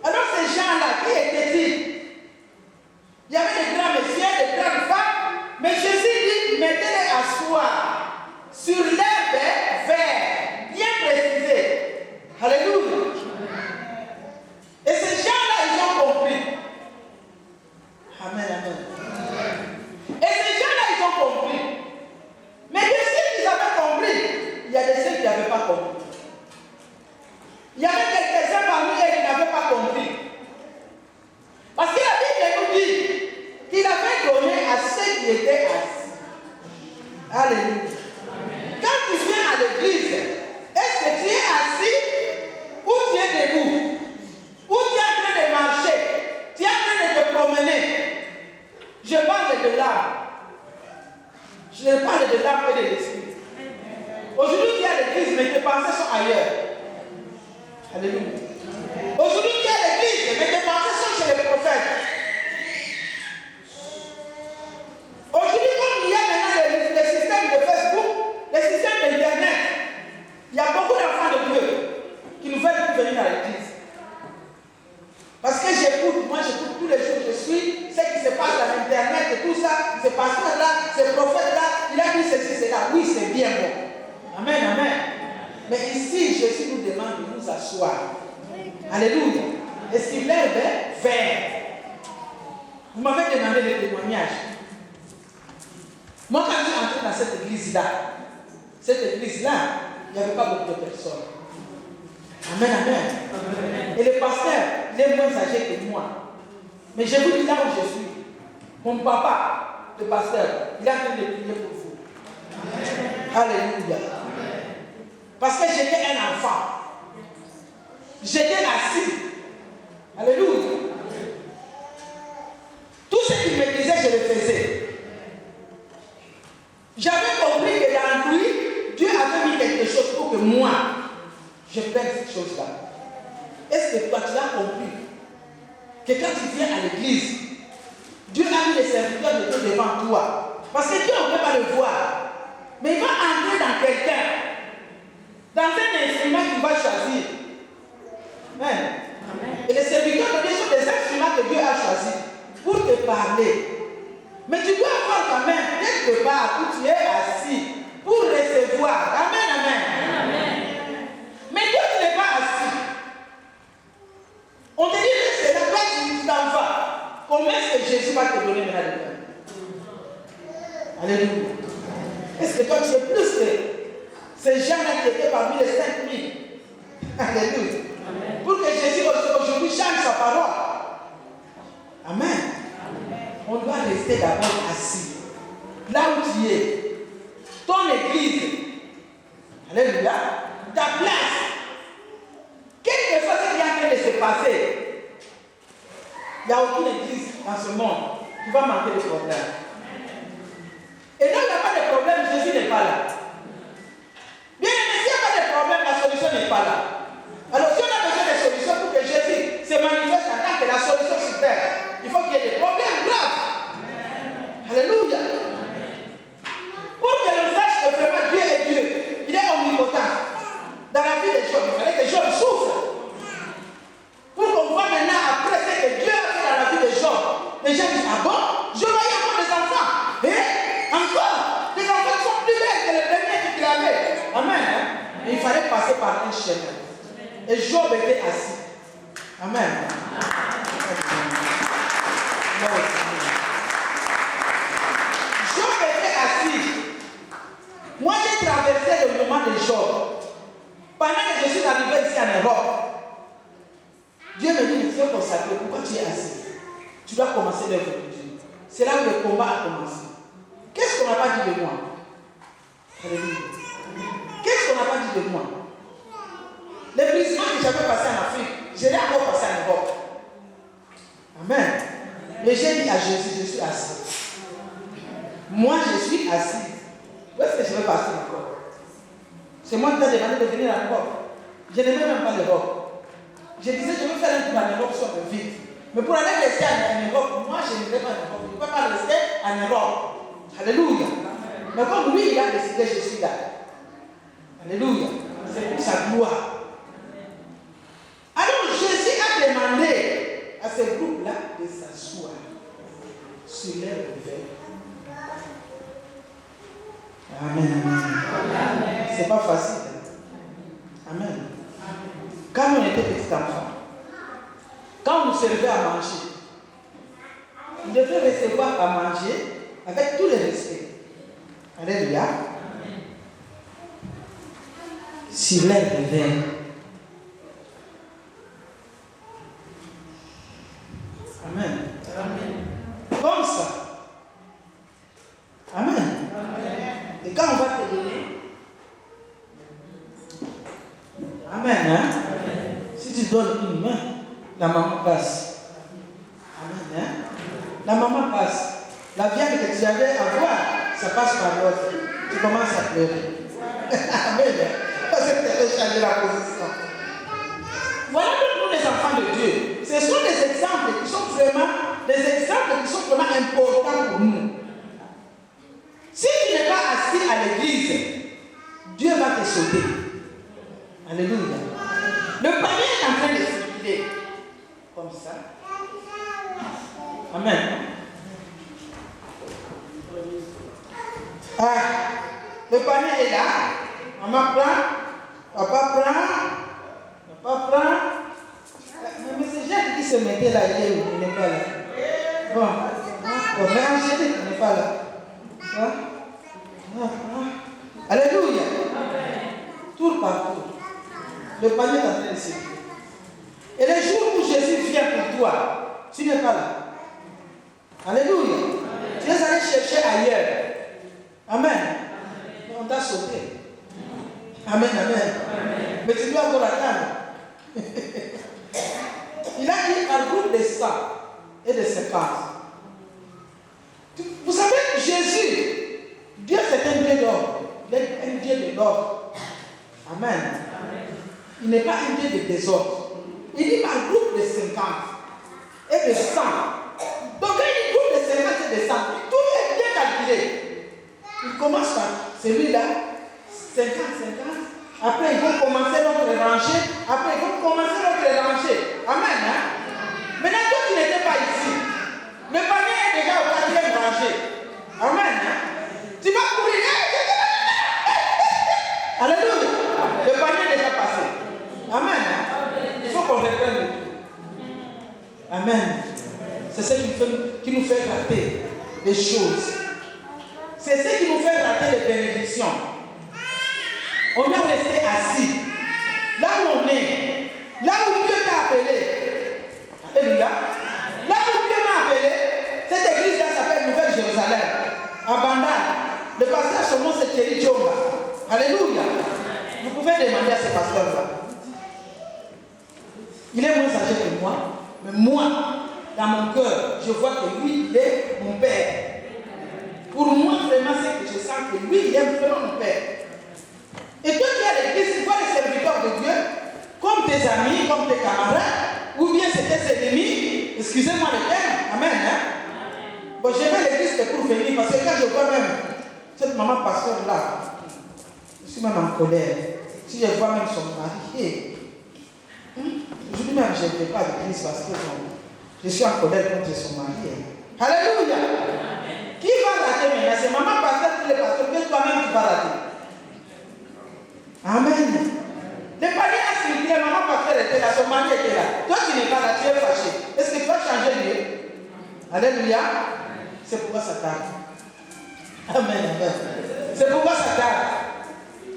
Alors ces gens-là, qui étaient-ils? Il y avait des grands messieurs, des grandes femmes. Mais Jésus dit, mettez-les asseoir sur l'herbe verte, bien précisé. Alléluia. Et ces gens-là, ils ont compris. Amen, amen. Et ces gens-là, ils ont compris. Mais de ceux qui avaient compris, il y a de ceux qui n'avaient pas compris. Il y avait quelques-uns parmi eux qui n'avaient pas compris. Parce que la Bible nous dit qu'il avait donné à ceux qui étaient assis. Alléluia. Quand tu viens à l'église, est-ce que tu es assis ou tu es debout? Ou tu es en train de marcher? Tu es en train de te promener? Je parle de l'âme. Je parle de l'âme et de l'esprit. Aujourd'hui, tu es à l'église, mais tes pensées sont ailleurs. Alléluia. Aujourd'hui, tu es à l'église, mais tes pensées sont chez les prophètes. Aujourd'hui, comme il y a maintenant le système de Facebook, le système d'Internet, il y a beaucoup d'enfants de Dieu qui nous veulent venir à l'église. Parce que j'écoute tous les jours, je suis ce qui se passe à l'Internet et tout ça, ce pasteur-là, ce prophète-là, il a dit ceci, c'est là. Oui, c'est bien bon. Amen, amen. Mais ici, Jésus nous demande de nous asseoir. Alléluia. Et si l'herbe est verte, vous m'avez demandé le témoignage. Moi, quand je suis entré dans cette église-là, il n'y avait pas beaucoup de personnes. Amen, amen. Et le pasteur, il est moins âgé que moi. Mais je vous dis là où je suis. Mon papa, le pasteur, il est en train de prier pour vous. Alléluia. Parce que j'étais un enfant. J'étais assis. Alléluia. Tout ce qu'il me disait, je le faisais. J'avais compris que dans lui, Dieu avait mis quelque chose pour que moi, je perde cette chose-là. Est-ce que toi, tu as compris que quand tu viens à l'église, Dieu a mis les serviteurs de Dieu devant toi? Parce que Dieu, on ne peut pas le voir. Mais il va entrer dans quelqu'un, dans un instrument qu'il va choisir. Amen. Et les serviteurs de Dieu parler. Mais tu dois avoir quand même quelque part où tu es assis pour recevoir. Amen, amen. Mais toi, tu n'es pas assis. On te dit que c'est la place où tu t'en vas. Comment est-ce que Jésus va te donner la vie? Alléluia. Est-ce que toi, tu es plus que ces gens-là qui étaient parmi les 5000? Alléluia. Amen. Pour que Jésus aujourd'hui change sa parole. Amen. On doit rester d'abord assis. Là où tu es. Ton église. Alléluia. Ta place. Quelque chose qui est en train de se passer. Il n'y a aucune église dans ce monde qui va manquer de problème. Et donc, il n'y a pas de problème, Jésus n'est pas là. Bien aimé, s'il n'y a pas de problème, la solution n'est pas là. Alors, si on a besoin de solutions pour que Jésus se manifeste en tant que la solution sur terre, il faut qu'il y ait des problèmes graves. Alléluia. Pour que l'on sache que vraiment Dieu est Dieu, il est omnipotent. Dans la vie des gens, il fallait que les gens souffrent. Pour qu'on voit maintenant, après ce que Dieu a fait dans la vie des gens, les gens disent, ah bon, je voyais encore des enfants. Encore, des enfants qui sont plus belles que les premiers qu'il avait. Amen. Et il fallait passer par un chemin. Et Job était assis. Amen. Job était assis. Moi, j'ai traversé le moment de Job. Pendant que je suis arrivé ici en Europe, Dieu me dit, il faut consacrer. Pourquoi tu es assis? Tu dois commencer l'œuvre de Dieu. C'est là où le combat a commencé. Qu'est-ce qu'on n'a pas dit de moi? Alléluia. Qu'est-ce qu'on n'a pas dit de moi? Les brisements que j'avais passé en Afrique, je l'ai encore passé en Europe. Amen. Mais j'ai dit à Jésus, je suis assis. Moi, je suis assis. Où est-ce que je vais passer encore? C'est moi qui t'ai demandé de venir en Europe. Je n'aimais même pas l'Europe. Je disais, je veux faire un tour en Europe sur le vide. Mais pour aller rester en Europe, moi, je ne vais pas en Europe. Je ne peux pas rester en Europe. Alléluia. Mais comme lui, il a décidé, je suis là. Alléluia. C'est pour sa gloire. Alors Jésus a demandé à ce groupe-là de s'asseoir sur leur revers. Amen. Amen. C'est pas facile. Amen. Quand on était petit enfant, quand on nous servait à manger, on devait recevoir à manger avec tout le respect. Alléluia. Sur leur revers. Amen. Amen. Comme ça. Amen. Amen. Et quand on va te donner, Amen. Hein? Amen. Si tu donnes une main, la maman passe. Amen. Hein? La maman passe. La viande que tu avais à voir, ça passe par l'autre. Tu commences à pleurer. Amen. Parce que tu avais changé la position. Voilà pour les enfants de Dieu. Ce sont des exemples qui sont vraiment importants pour nous. Si tu n'es pas assis à l'église, Dieu va te sauver. Alléluia. Le panier est en train de circuler. Comme ça. Amen. Ah, le panier est là. Maman prend. Papa prend. Papa prend. Mais c'est Jacques qui se mettait là, il n'est pas là. Bon, mais Angélique n'est pas là. Alléluia. Tour par tour. Le panier est en train de se faire. Et les jours où Jésus vient pour toi, tu n'es pas là. Alléluia. Tu es allé chercher ailleurs. Amen. On t'a sauvé. Amen, amen. Mais tu dois encore attendre. Il a dit un groupe de 100 et de 50. Vous savez, Jésus, Dieu c'est un Dieu d'ordre. Il est un Dieu de l'ordre. Amen. Il n'est pas un Dieu de désordre. Il dit un groupe de 50 et de 100. Donc quand il dit groupe de 50 et de 100, tout est bien calculé. Il commence par celui-là, 50, 50. Après, ils vont commencer notre rangée. Après, ils vont commencer notre rangée. Amen. Hein? Maintenant, toi, tu n'étais pas ici. Le panier est changer. Amen. Tu vas courir. Alléluia. Le panier est déjà passé. Amen. Il faut qu'on reprenne le tout. Amen. C'est ce qui nous fait rater les choses. C'est ce qui nous fait rater les bénédictions. On est resté assis. Là où on est. Là où Dieu t'a appelé. Alléluia. Là où Dieu m'a appelé. Cette église-là s'appelle Nouvelle Jérusalem. À Bandal. Le pasteur, son nom c'est Thierry Djonga. Alléluia. Vous pouvez demander à ce pasteur-là. Il est moins âgé que moi. Mais moi, dans mon cœur, je vois que lui, il est mon père. Pour moi, vraiment, c'est que je sens que lui, il est vraiment mon père. Et toi qui es à l'église, tu vois les serviteurs de Dieu, comme tes amis, comme tes camarades, ou bien c'est tes ennemis, excusez-moi le terme, amen. Hein? Bon, je vais à l'église pour venir, parce que quand je vois même cette maman pasteur-là, je suis même en colère. Si je vois même son mari, aujourd'hui même, je ne vais pas à l'église parce que je suis en colère contre son mari. Alléluia. Qui va rater maintenant? C'est maman pasteur qui est pasteur, mais toi-même tu vas rater. Amen. Le panier a spirituel, maman pasteur était là, son mari était là. Toi tu n'es pas là, tu es fâché. Est-ce que tu vas changer Dieu? Alléluia. C'est pourquoi ça tarde. Amen, amen. C'est pourquoi ça tarde.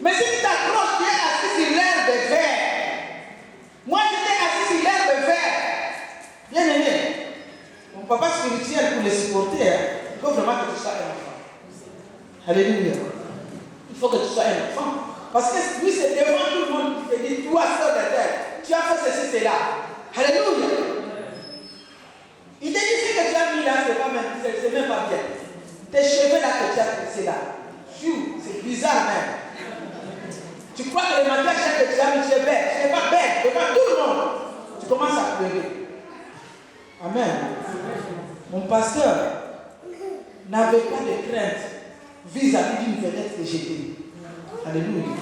Mais si tu t'accroches, tu es assis sur l'herbe de verre. Moi j'étais assis sur l'herbe de verre. Bien aimé. Mon papa spirituel, pour le supporter, il faut vraiment que tu sois un enfant. Alléluia. Il faut que tu sois un enfant. Parce que lui, c'est devant tout le monde qui te dit, toi, sœur de terre, tu as fait ceci, cela. Alléluia. Il te dit, ce que tu as mis là, c'est même pas bien. Tes cheveux là que tu as tressés là. C'est bizarre même. Tu crois que le matin, chaque que tu as mis, tu es belle. Tu n'es pas belle, devant tout le monde. Tu commences à pleurer. Amen. Mon pasteur n'avait pas de crainte vis-à-vis d'une vedette que j'étais. Alléluia.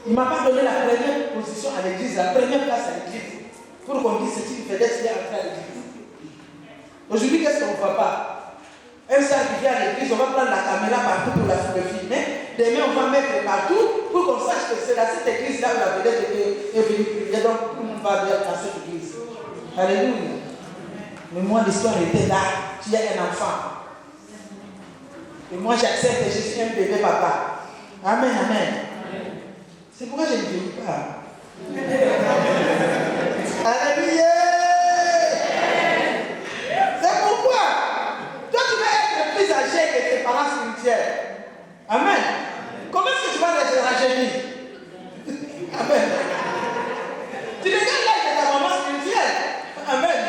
Il ne m'a pas donné la première position à l'église, la première place à l'église, pour qu'on dise c'est une vedette qui est entrée à l'église. Aujourd'hui, qu'est-ce qu'on ne voit pas? Un saint qui vient à l'église, on va prendre la caméra partout pour la filmer. Demain, on va mettre partout pour qu'on sache que c'est dans cette église-là où la vedette est venue prier. Donc, tout le monde va dans cette église. Alléluia. Mais moi, l'histoire était là. Tu es un enfant. Et moi, j'accepte que je suis un bébé papa. Amen, amen. C'est pourquoi je ne vieillis pas. Alléluia. C'est pourquoi toi, tu vas être plus âgé que tes parents spirituels. Amen. Comment est-ce que tu vas les rajeunir? Amen. Tu regardes l'âge de ta maman spirituelle. Amen.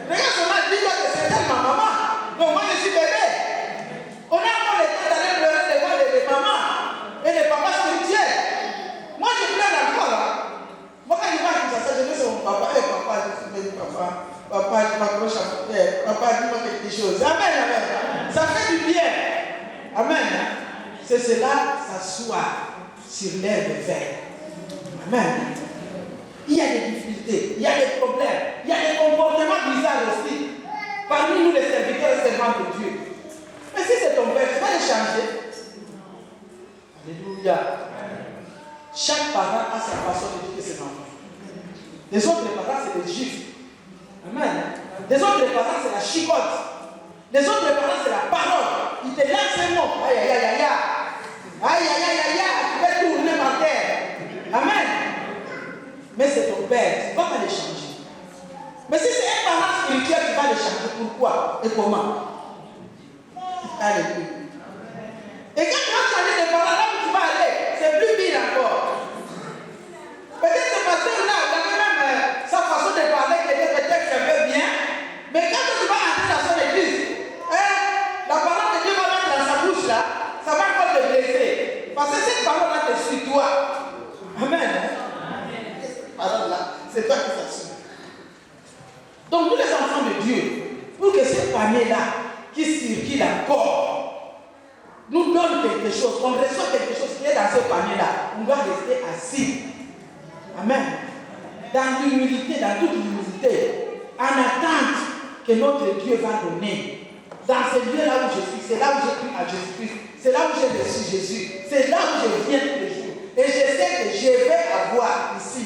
Regarde son âge, dis-toi que c'est elle ma maman. Donc moi je suis bébé. On a encore le temps d'aller pleurer devant les mamans et les papas spirituels. Moi je pleure encore là. Moi quand je vois comme ça, je vais sur mon papa. Hey, papa, je suis papa. Papa, je m'accroche à mon père. Papa, dis-moi quelque chose. Amen, amen. Ça fait du bien. Amen. C'est cela, s'asseoir sur l'herbe verte. Amen. Il y a des difficultés, il y a des problèmes, il y a des comportements bizarres aussi. Parmi nous, les serviteurs et servants de Dieu. Mais si c'est ton père, tu vas les changer. Alléluia. Chaque parent a sa façon d'éduquer ses enfants. Les autres parents, c'est les juifs. Amen. Les autres parents, c'est la chicotte. Les autres parents, c'est la parole. Ils te lancent un mot. Aïe, aïe, aïe, aïe, aïe. Aïe, aïe, aïe, aïe, aïe. Tu vas tourner par terre. Amen. Mais c'est ton père, tu ne vas pas les changer. Mais si c'est un parent spirituel, tu vas les changer. Pourquoi et comment? Alléluia. Et quand tu vas changer de parents, là où tu vas aller, c'est plus pire encore. Peut-être ce pasteur-là, il avait même sa façon de parler qui était peut-être un peu bien. Mais quand tu vas entrer dans son église, la parole que Dieu va mettre dans sa bouche là, ça va encore te blesser. Parce que cette parole-là te suit toi. Amen. Parole-là, c'est toi qui t'assures. Donc nous les enfants de Dieu, pour que ce panier-là qui circule encore nous donne quelque chose, on reçoit quelque chose qui est dans ce panier-là, on doit rester assis. Amen. Dans l'humilité, dans toute l'humilité, en attente que notre Dieu va donner. dans ce lieu-là où je suis, c'est là où j'ai cru à Jésus-Christ, c'est là où j'ai reçu Jésus, c'est là où je viens tous les jours. Et je sais que je vais avoir ici.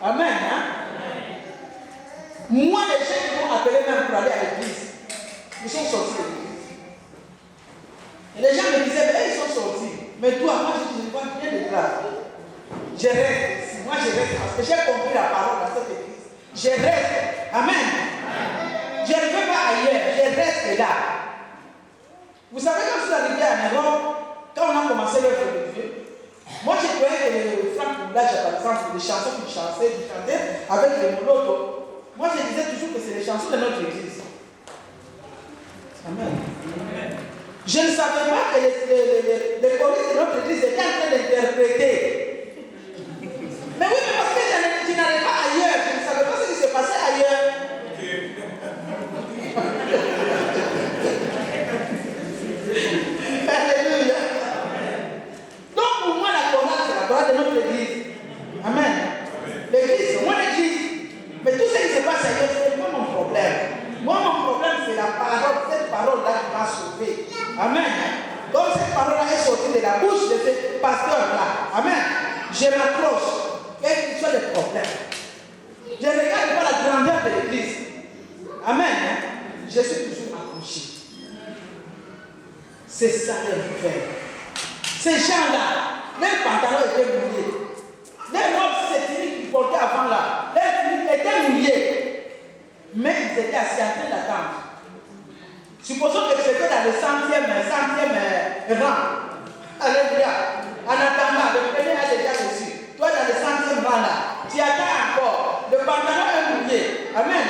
Amen. Hein? Moi, les gens qui m'ont appelé même pour aller à l'église, ils sont sortis de l'église. Et les gens me disaient, mais ils sont sortis. Mais toi, moi, je ne vois rien de grave. Je reste ici. Moi, je reste parce que j'ai compris la parole dans cette église. Je reste. Amen. Je ne vais pas ailleurs. Je reste là. Vous savez, quand je suis arrivé à Europe, quand on a commencé l'œuvre de Dieu, moi, je croyais que Franck Boulage, par exemple, les chansons qu'il chantait avec les molotos. Moi, je disais toujours que c'est les chansons de notre église. Amen. Je ne savais pas que les choristes de notre église étaient en train d'interpréter. Mais oui, mais parce que je n'allais pas ailleurs. Je ne savais pas ce qui se passait ailleurs. Alléluia. Donc pour moi, la chorale, c'est la chorale de notre église. Amen. L'église, c'est mon église. Mais tout ce qui se passe ailleurs, c'est pas mon problème. Moi, mon problème, c'est la parole, cette parole-là qui m'a sauvé. Amen. Donc cette parole-là est sortie de la bouche de ce pasteur-là. Amen. Je m'accroche. Quel que soit le problème. Je ne regarde pas la grandeur de l'église. Amen. Je suis toujours accroché. C'est ça leur faire. Ces gens-là, leurs pantalons étaient mouillés. Leurs robes, c'était qu'ils portaient avant là. Leurs tenues étaient mouillées. Mais ils étaient assis en train d'attendre. Supposons que c'était dans le centième rang. Alléluia. En attendant, le premier a déjà reçu. Toi, dans le centième rang là, tu attends encore. Le pantalon est mouillé. Amen.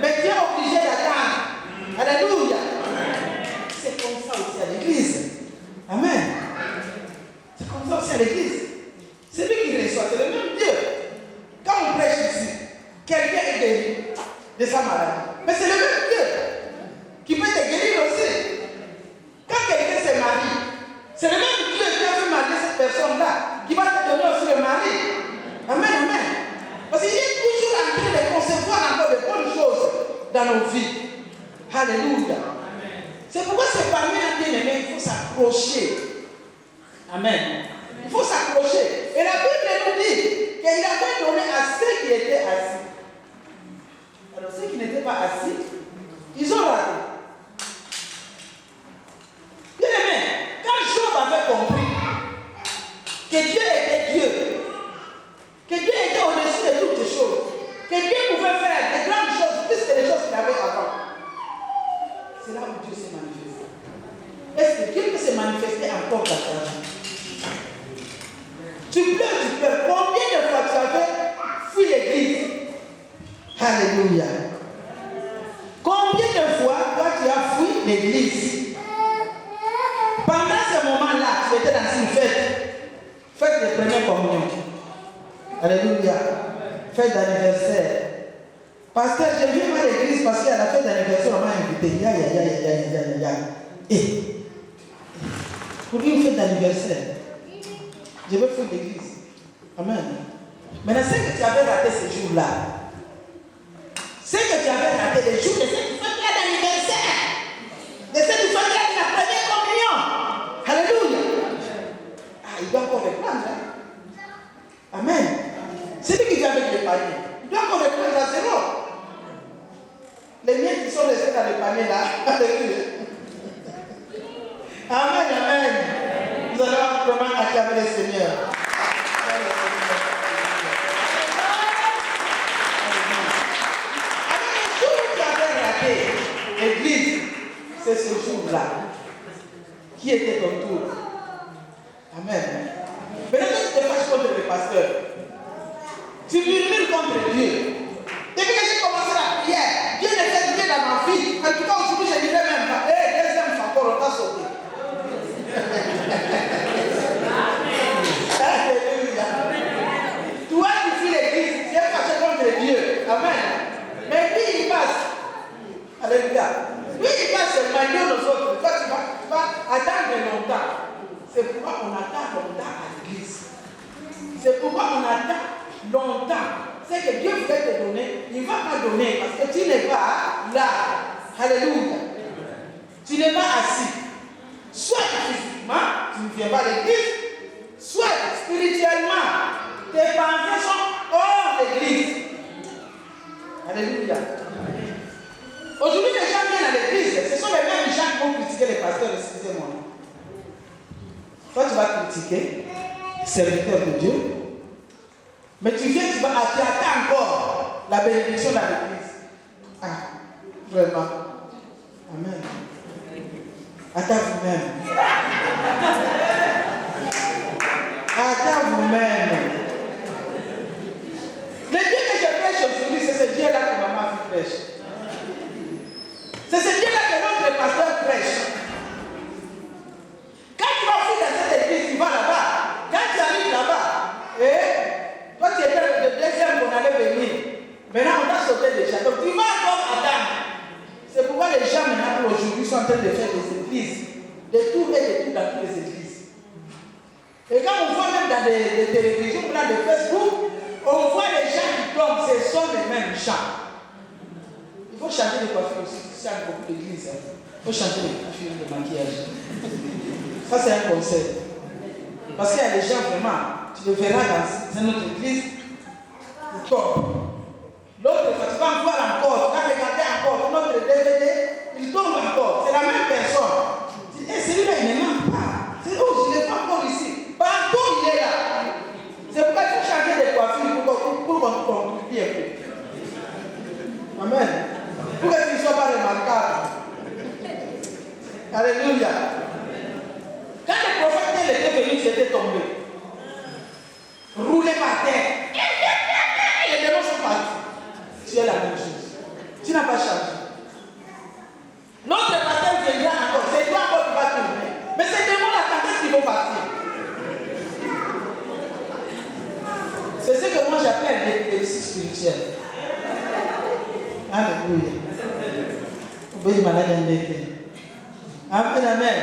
Mais tu es obligé d'attendre. Alléluia. C'est comme ça aussi à l'église. Amen. C'est comme ça aussi à l'église. C'est lui qui reçoit, c'est le même Dieu. Quand on prêche ici, quelqu'un est guéri de sa maladie. Mais c'est le même Dieu qui peut te guérir aussi. Quand quelqu'un se marie, c'est le même Dieu qui a fait marier cette personne-là, qui va te donner aussi le mari. Amen, amen. Parce qu'il est toujours en train de concevoir encore de bonnes choses dans nos vies. Alléluia. C'est pourquoi c'est parmi les bien-aimés, il faut s'accrocher. Amen. Il faut s'accrocher. Et la Bible nous dit qu'il avait donné à ceux qui étaient assis. Alors ceux qui n'étaient pas assis, ils ont raté. Bien aimé, quand Job avait compris que Dieu était Dieu, que Dieu était au-dessus de toutes les choses, que Dieu pouvait faire de grandes choses plus que les choses qu'il avait avant, c'est là où Dieu s'est manifesté. Est-ce que Dieu peut se manifester encore dans ta vie? Tu pleures. Combien de fois tu avais fui l'église? Alléluia. Combien de fois toi tu as fui l'église? Pendant ce moment-là, tu étais dans une fête de première communion. Alléluia. Fête d'anniversaire. Pasteur, je viens à l'église parce qu'à la fête d'anniversaire, on m'a invité. Et pour une fête d'anniversaire, je veux faire l'église. Amen. Maintenant, c'est que tu avais raté ce jour-là. C'est que tu avais raté les jours de cette fête d'anniversaire. De cette fête de la première communion. Alléluia. Ah, il doit encore reprendre. Hein? Amen. C'est lui qui vient avec les paniers. Il doit encore reprendre à zéro. Les miens qui sont restés dans les paniers là. Alléluia. Amen, amen. Nous allons vraiment acclamer le Seigneur. Alors, le jour où tu avais raté l'église, c'est ce jour-là qui était ton tour. Amen. Maintenant, tu te fâches contre le pasteur. Tu murmures contre Dieu. Depuis que j'ai commencé la prière, Dieu ne fait rien dans ma vie. En tout cas, aujourd'hui, je dirais même pas. Deuxième fois encore, on t'a sauté. Alléluia. Toi, tu fuis l'église, tu es fâché contre Dieu. Amen. Mais lui, il passe. Alléluia. Lui, il passe seulement Dieu aux autres. Toi, tu vas attendre longtemps. C'est pourquoi on attend longtemps à l'église. C'est pourquoi on attend longtemps. C'est que Dieu voulait te donner, il ne va pas donner parce que tu n'es pas là. Alléluia. tu n'es pas assis. Soit physiquement, tu ne viens pas à l'église, soit spirituellement, tes pensées sont hors l'église. Alléluia. Aujourd'hui, les gens viennent à l'église, ce sont les mêmes gens qui vont critiquer les pasteurs, excusez-moi. Toi, tu vas critiquer, serviteur de Dieu, mais tu viens, tu attends encore la bénédiction dans l'église. Ah, vraiment. Amen. Attends vous-même. Attends vous-même. Le Dieu que je prêche aujourd'hui, c'est ce Dieu-là que maman prêche. C'est ce Dieu-là que notre pasteur prêche. Quand tu vas fouiller dans cette église, tu vas là-bas. Quand tu arrives là-bas, toi tu étais le deuxième qu'on allait venir. Maintenant, on t'a sauté déjà. Donc tu vas encore attendre. C'est pourquoi les gens maintenant aujourd'hui sont en train de faire des églises. De tout et de tout dans toutes les églises. Et quand on voit même dans des télévisions, dans des Facebook, on voit les gens qui tombent, ce sont les mêmes chants. Il faut changer de coiffure aussi. C'est beaucoup d'églises. Il faut changer de coiffure, de maquillage. Ça, c'est un conseil. Parce qu'il y a des gens vraiment, tu le verras dans une autre église, ils tombent. L'autre, quand tu vas voir encore, tu vas regarder encore notre DVD, il tombe encore. C'est la même personne. Tu dis, celui-là, il ne manque pas. C'est où je ne l'ai pas encore ici. Partout, il est là. C'est pourquoi il faut changer de coiffure pour qu'on prie un peu. Amen. Pour que tu ne sois pas remarquable. Alléluia. Quand le prophète était venu, c'était tombé. Roulé par terre. Les démons sont partis. Tu es la même chose. Tu n'as pas changé. Notre pasteur viendra encore. C'est toi encore qui vas tourner. Mais ces démons-là, quand est-ce qu'ils vont partir? C'est ce que moi j'appelle l'épilepsie spirituelle. Alléluia. Amen, amen.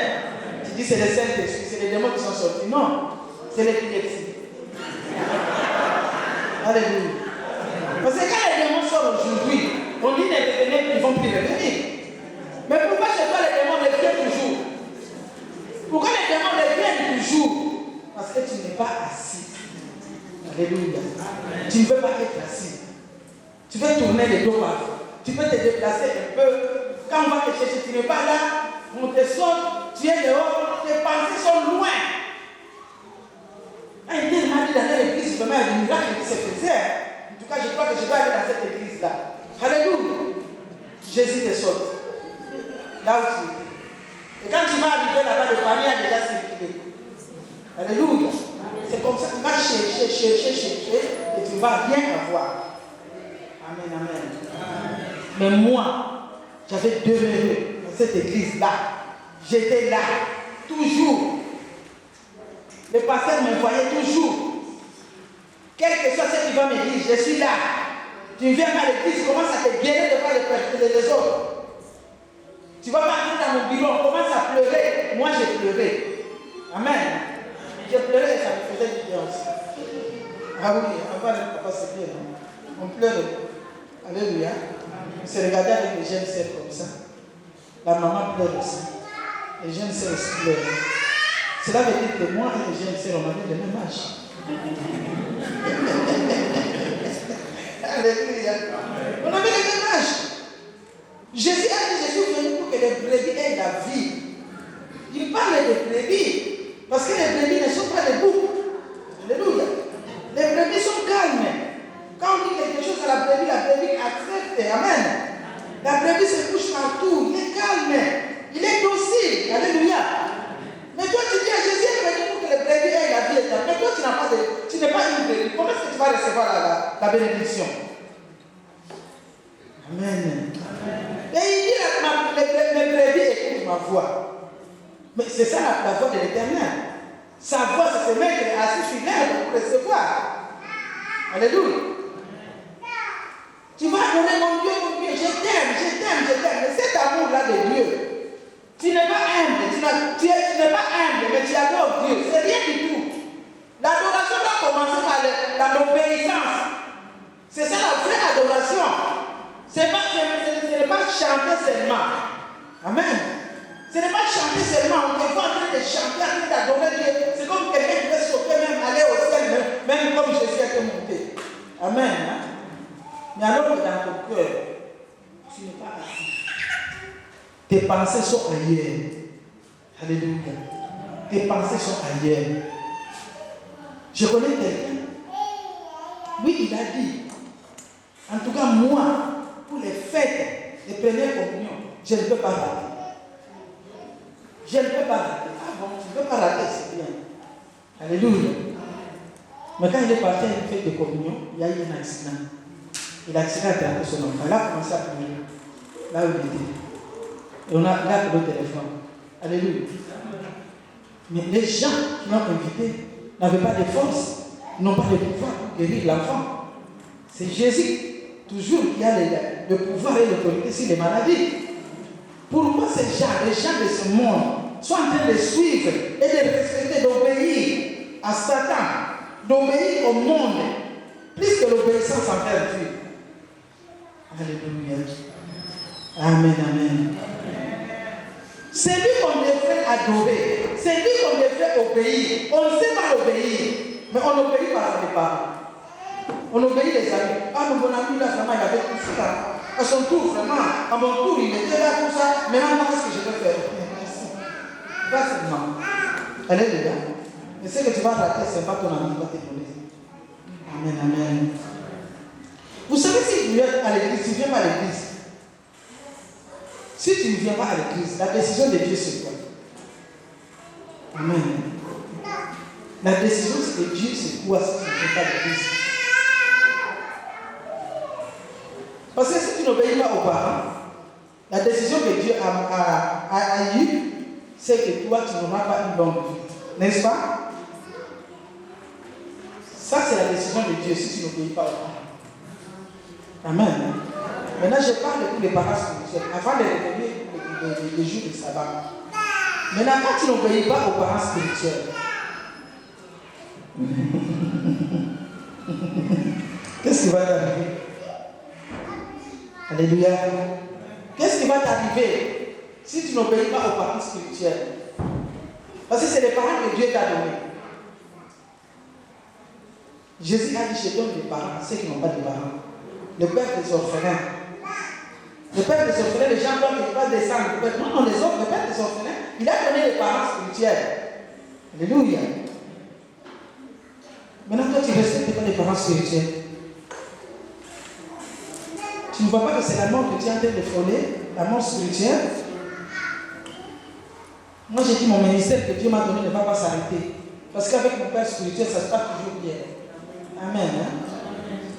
Tu dis c'est les Saint-Esprit, c'est les démons qui sont sortis. Non, c'est l'épilepsie. Alléluia. Parce que quand les démons sortent aujourd'hui, on dit les revenir, ils vont plus revenir. Mais pourquoi chez toi les démons reviennent toujours? Pourquoi les démons reviennent toujours? Parce que tu n'es pas assis. Alléluia. Tu ne veux pas être assis. Tu veux tourner les dos partout. Tu peux te déplacer un peu. Quand on va te chercher, tu n'es pas là. On te saute, tu es dehors, tes pensées sont loin. Un tel m'a dit dans l'église, vraiment, il y a des miracles qui se faisaient. En tout cas, je crois que je vais aller dans cette église-là. Alléluia. Jésus te saute. Là où tu es. Et quand tu vas arriver là-bas, le panier a déjà circulé. Alléluia. C'est comme ça que tu vas chercher, et tu vas bien avoir. Amen, amen. Mais moi, j'avais demeuré dans cette église-là. J'étais là, toujours. Le pasteur me voyait toujours. Quel que soit ce qui va me dire, je suis là. Tu viens à l'église, tu commences à te guérir devant les autres. Tu vas partir dans mon bureau, on commence à pleurer. Moi, j'ai pleuré. Amen. J'ai pleuré et ça me faisait du bien aussi. Ah oui, avant le papa, c'est bien. On pleurait. Alléluia. On se regardait avec les jeunes sœurs comme ça. La maman pleure aussi. Les jeunes sœurs aussi pleurent. Cela veut dire que moi et les jeunes sœurs, on avait le même âge. Alléluia. On avait le même âge. Jésus a dit, je suis venu pour que les brebis aient la vie. Il parle de brebis. Parce que les brebis ne sont pas des boucs. Alléluia. Les brebis sont calmes. Quand on dit quelque chose à la brebis accepte. Amen. La brebis se couche partout. Il est calme. Il est docile. Alléluia. Mais toi, tu dis à Jésus, il est venu pour que les brebis aient la vie éternelle. Mais toi, tu n'es pas une brebis. Comment est-ce que tu vas recevoir la bénédiction? Amen. Et il dit, les brebis écoutent ma voix. Mais c'est ça la voix de l'Éternel. Sa voix, c'est se mettre assis sur l'herbe pour recevoir. Alléluia. Tu vas donner mon Dieu, je t'aime. Mais cet amour-là de Dieu, tu n'es pas humble, tu n'es pas humble, mais tu adores Dieu. C'est rien du tout. L'adoration doit commencer par l'obéissance. C'est ça la vraie adoration. Ce n'est pas chanter seulement. Amen. d'adorer Dieu, c'est comme quelqu'un qui veut sauter, même aller au ciel, même comme Jésus a été monté. Amen. Hein? Mais alors que dans ton cœur, tu n'es pas assis. Tes pensées sont ailleurs. Alléluia. Tes pensées sont ailleurs. Je connais quelqu'un. Oui, il a dit. En tout cas, moi, pour les fêtes, les premières communions, je ne peux pas rater. Je ne peux pas rater. Ah bon, tu ne peux pas rater, c'est bien. Alléluia. Mais quand il est parti à une fête de communion, il y a eu un accident. Et l'accident a attrapé son enfant. Il a commencé à pleurer. Là où il était. Et on a appelé le téléphone. Alléluia. Mais les gens qui l'ont invité n'avaient pas de force, n'ont pas de pouvoir pour guérir l'enfant. C'est Jésus, toujours, qui a le pouvoir et l'autorité sur les maladies. Pour moi, ces gens, les gens de ce monde, sont en train de suivre et de respecter, d'obéir à Satan, d'obéir au monde, plus que l'obéissance envers Dieu. Alléluia. Amen, amen. C'est lui qu'on devrait adorer. C'est lui qu'on devrait obéir. On ne sait pas obéir. Mais on n'obéit pas à ses parents. On obéit les amis. Ah, mon ami, là, vraiment, il avait tout ça. À son tour, vraiment, à mon tour, il était là, tout ça. Maintenant, qu'est-ce que je vais faire? Facilement. Elle est dedans. Mais ce que tu vas rater, ce n'est pas ton ami qui va te donner. Amen, amen. Vous savez, si tu viens à l'église, tu ne viens pas à l'église. Si tu ne viens pas à l'église, la décision de Dieu, c'est quoi? Amen. La décision de Dieu, c'est quoi si tu ne viens pas à l'église? Parce que si tu n'obéis pas aux parents, la décision que Dieu a eue, c'est que toi, tu n'auras pas une longue vie. N'est-ce pas? Ça, c'est la décision de Dieu si tu n'obéis pas aux parents. Amen. Maintenant, je parle pour les parents spirituels, avant de revenir les jours du sabbat. Maintenant, quand tu n'obéis pas aux parents spirituels, qu'est-ce qui va t'arriver? Alléluia. Qu'est-ce qui va t'arriver si tu n'obéis pas aux parents spirituels? Parce que c'est les parents que Dieu t'a donnés. Jésus a dit, je donne des parents à ceux qui n'ont pas de parents. Le père des orphelins. Le père des orphelins, les gens doivent pas descendre. Non, les autres, le père des orphelins, il a donné les parents spirituels. Alléluia. Maintenant, toi, tu respectes pas les parents spirituels. Tu ne vois pas que c'est la mort que tu es en train de frôler, la mort spirituelle. Moi, j'ai dit mon ministère que Dieu m'a donné ne va pas s'arrêter. Parce qu'avec mon père spirituel, ça se passe toujours bien. Amen. Hein?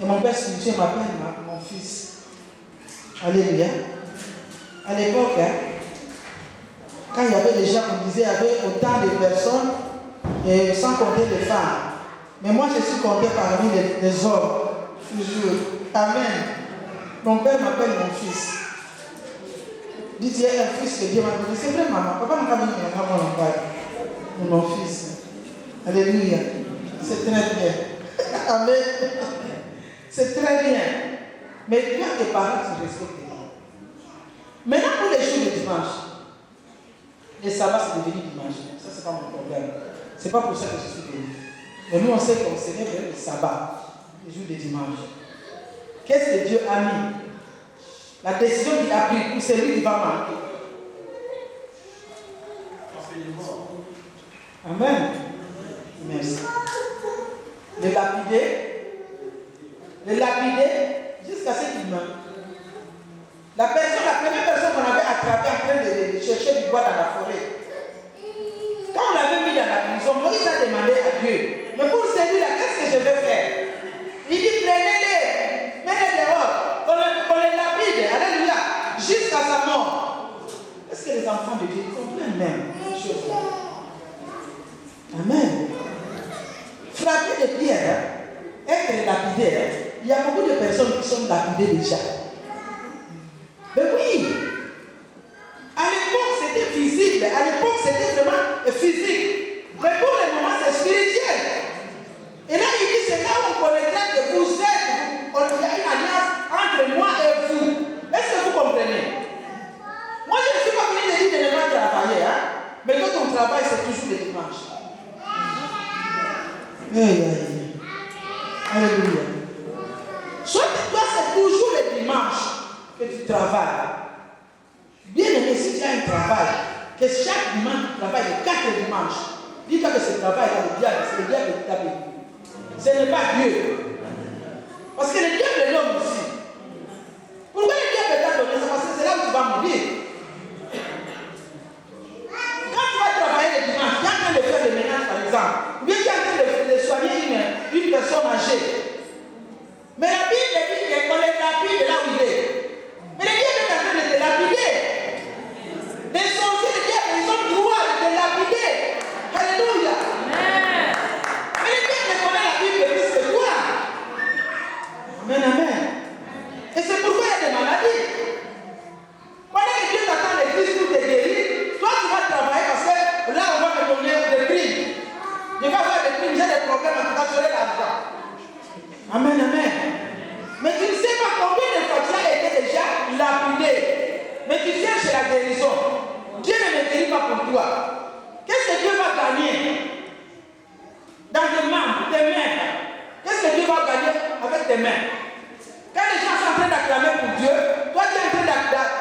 Et mon père spirituel m'appelle mon fils. Alléluia. À l'époque, hein, quand il y avait des gens, on disait, il y avait autant de personnes, et sans compter les femmes. Mais moi, je suis compté parmi les hommes. Toujours. Amen. Mon père m'appelle mon fils. Dit, il y a un fils que Dieu m'a donné. C'est vrai, maman. Papa m'a dit, mon fils. Alléluia. C'est très bien. Amen. C'est très bien. Mais quand tes parents, tu respectes tes parents. Maintenant, pour les jours de dimanche, les sabbats, c'est devenu dimanche. Ça, c'est pas mon problème. C'est pas pour ça que je suis venu. Mais nous, on sait qu'on célèbre les sabbats, les jours de dimanche. Qu'est-ce que Dieu a mis? La décision qu'il a prise pour celui qui va manquer. Amen. Merci. Le lapider jusqu'à ce qu'il meure. La première personne qu'on avait attrapée en train de chercher du bois dans la forêt, quand on l'avait mis dans la prison, Moïse a demandé à Dieu, mais pour celui-là, qu'est-ce que je vais faire? Il dit, prenez-les, mettez-les dehors, on les lapide, alléluia, jusqu'à sa mort. Est-ce que les enfants de Dieu comprennent même ces choses-là? Amen. Frapper des pierres, être lapidaire, il y a beaucoup de personnes qui sont lapidées déjà. Mais oui, à l'époque c'était visible, à l'époque c'était vraiment physique. Mais pour le moment c'est spirituel. Et là il dit c'est là où on connaîtra que vous êtes, il y a une alliance entre moi et vous. Est-ce que vous comprenez? Moi je ne suis pas venu de dire de ne pas travailler. Hein? Mais quand ton travail, c'est toujours le dimanche. Alléluia. Soit toi, c'est toujours le dimanche que tu travailles. Bien aimé, si tu as un travail, que chaque dimanche tu travailles les 4 dimanches, dis-toi que ce travail est le diable, c'est le diable qui t'a béni. Ce n'est pas Dieu. Parce que le diable est l'homme aussi. Pourquoi le diable t'a donné? C'est parce que c'est là où tu vas mourir. Quand tu vas travailler le dimanche, tu es en train de faire le ménage par exemple, ou bien tu es en train de soigner une personne âgée. Mais la Bible dit qu'on les lapide là où il est. Mais le diable est en train de te lapider. Les sorciers, le diable, ils ont le droit de te lapider. Alléluia. Mais le diable connaît la Bible plus que toi. Amen, amen. Et c'est pourquoi il y a des maladies. Pendant que Dieu t'attend l'église pour te guérir, toi tu vas travailler parce que là on va me donner des primes. Je vais avoir des primes, j'ai des problèmes, en tout cas j'aurai l'argent. Amen, amen. Mais tu ne sais pas combien de fois tu as été déjà lapidé. Mais tu cherches la guérison. Dieu ne me guérit pas pour toi. Qu'est-ce que Dieu va gagner dans tes mains, tes mains? Qu'est-ce que Dieu va gagner avec tes mains? Quand les gens sont en train d'acclamer pour Dieu, toi tu es en train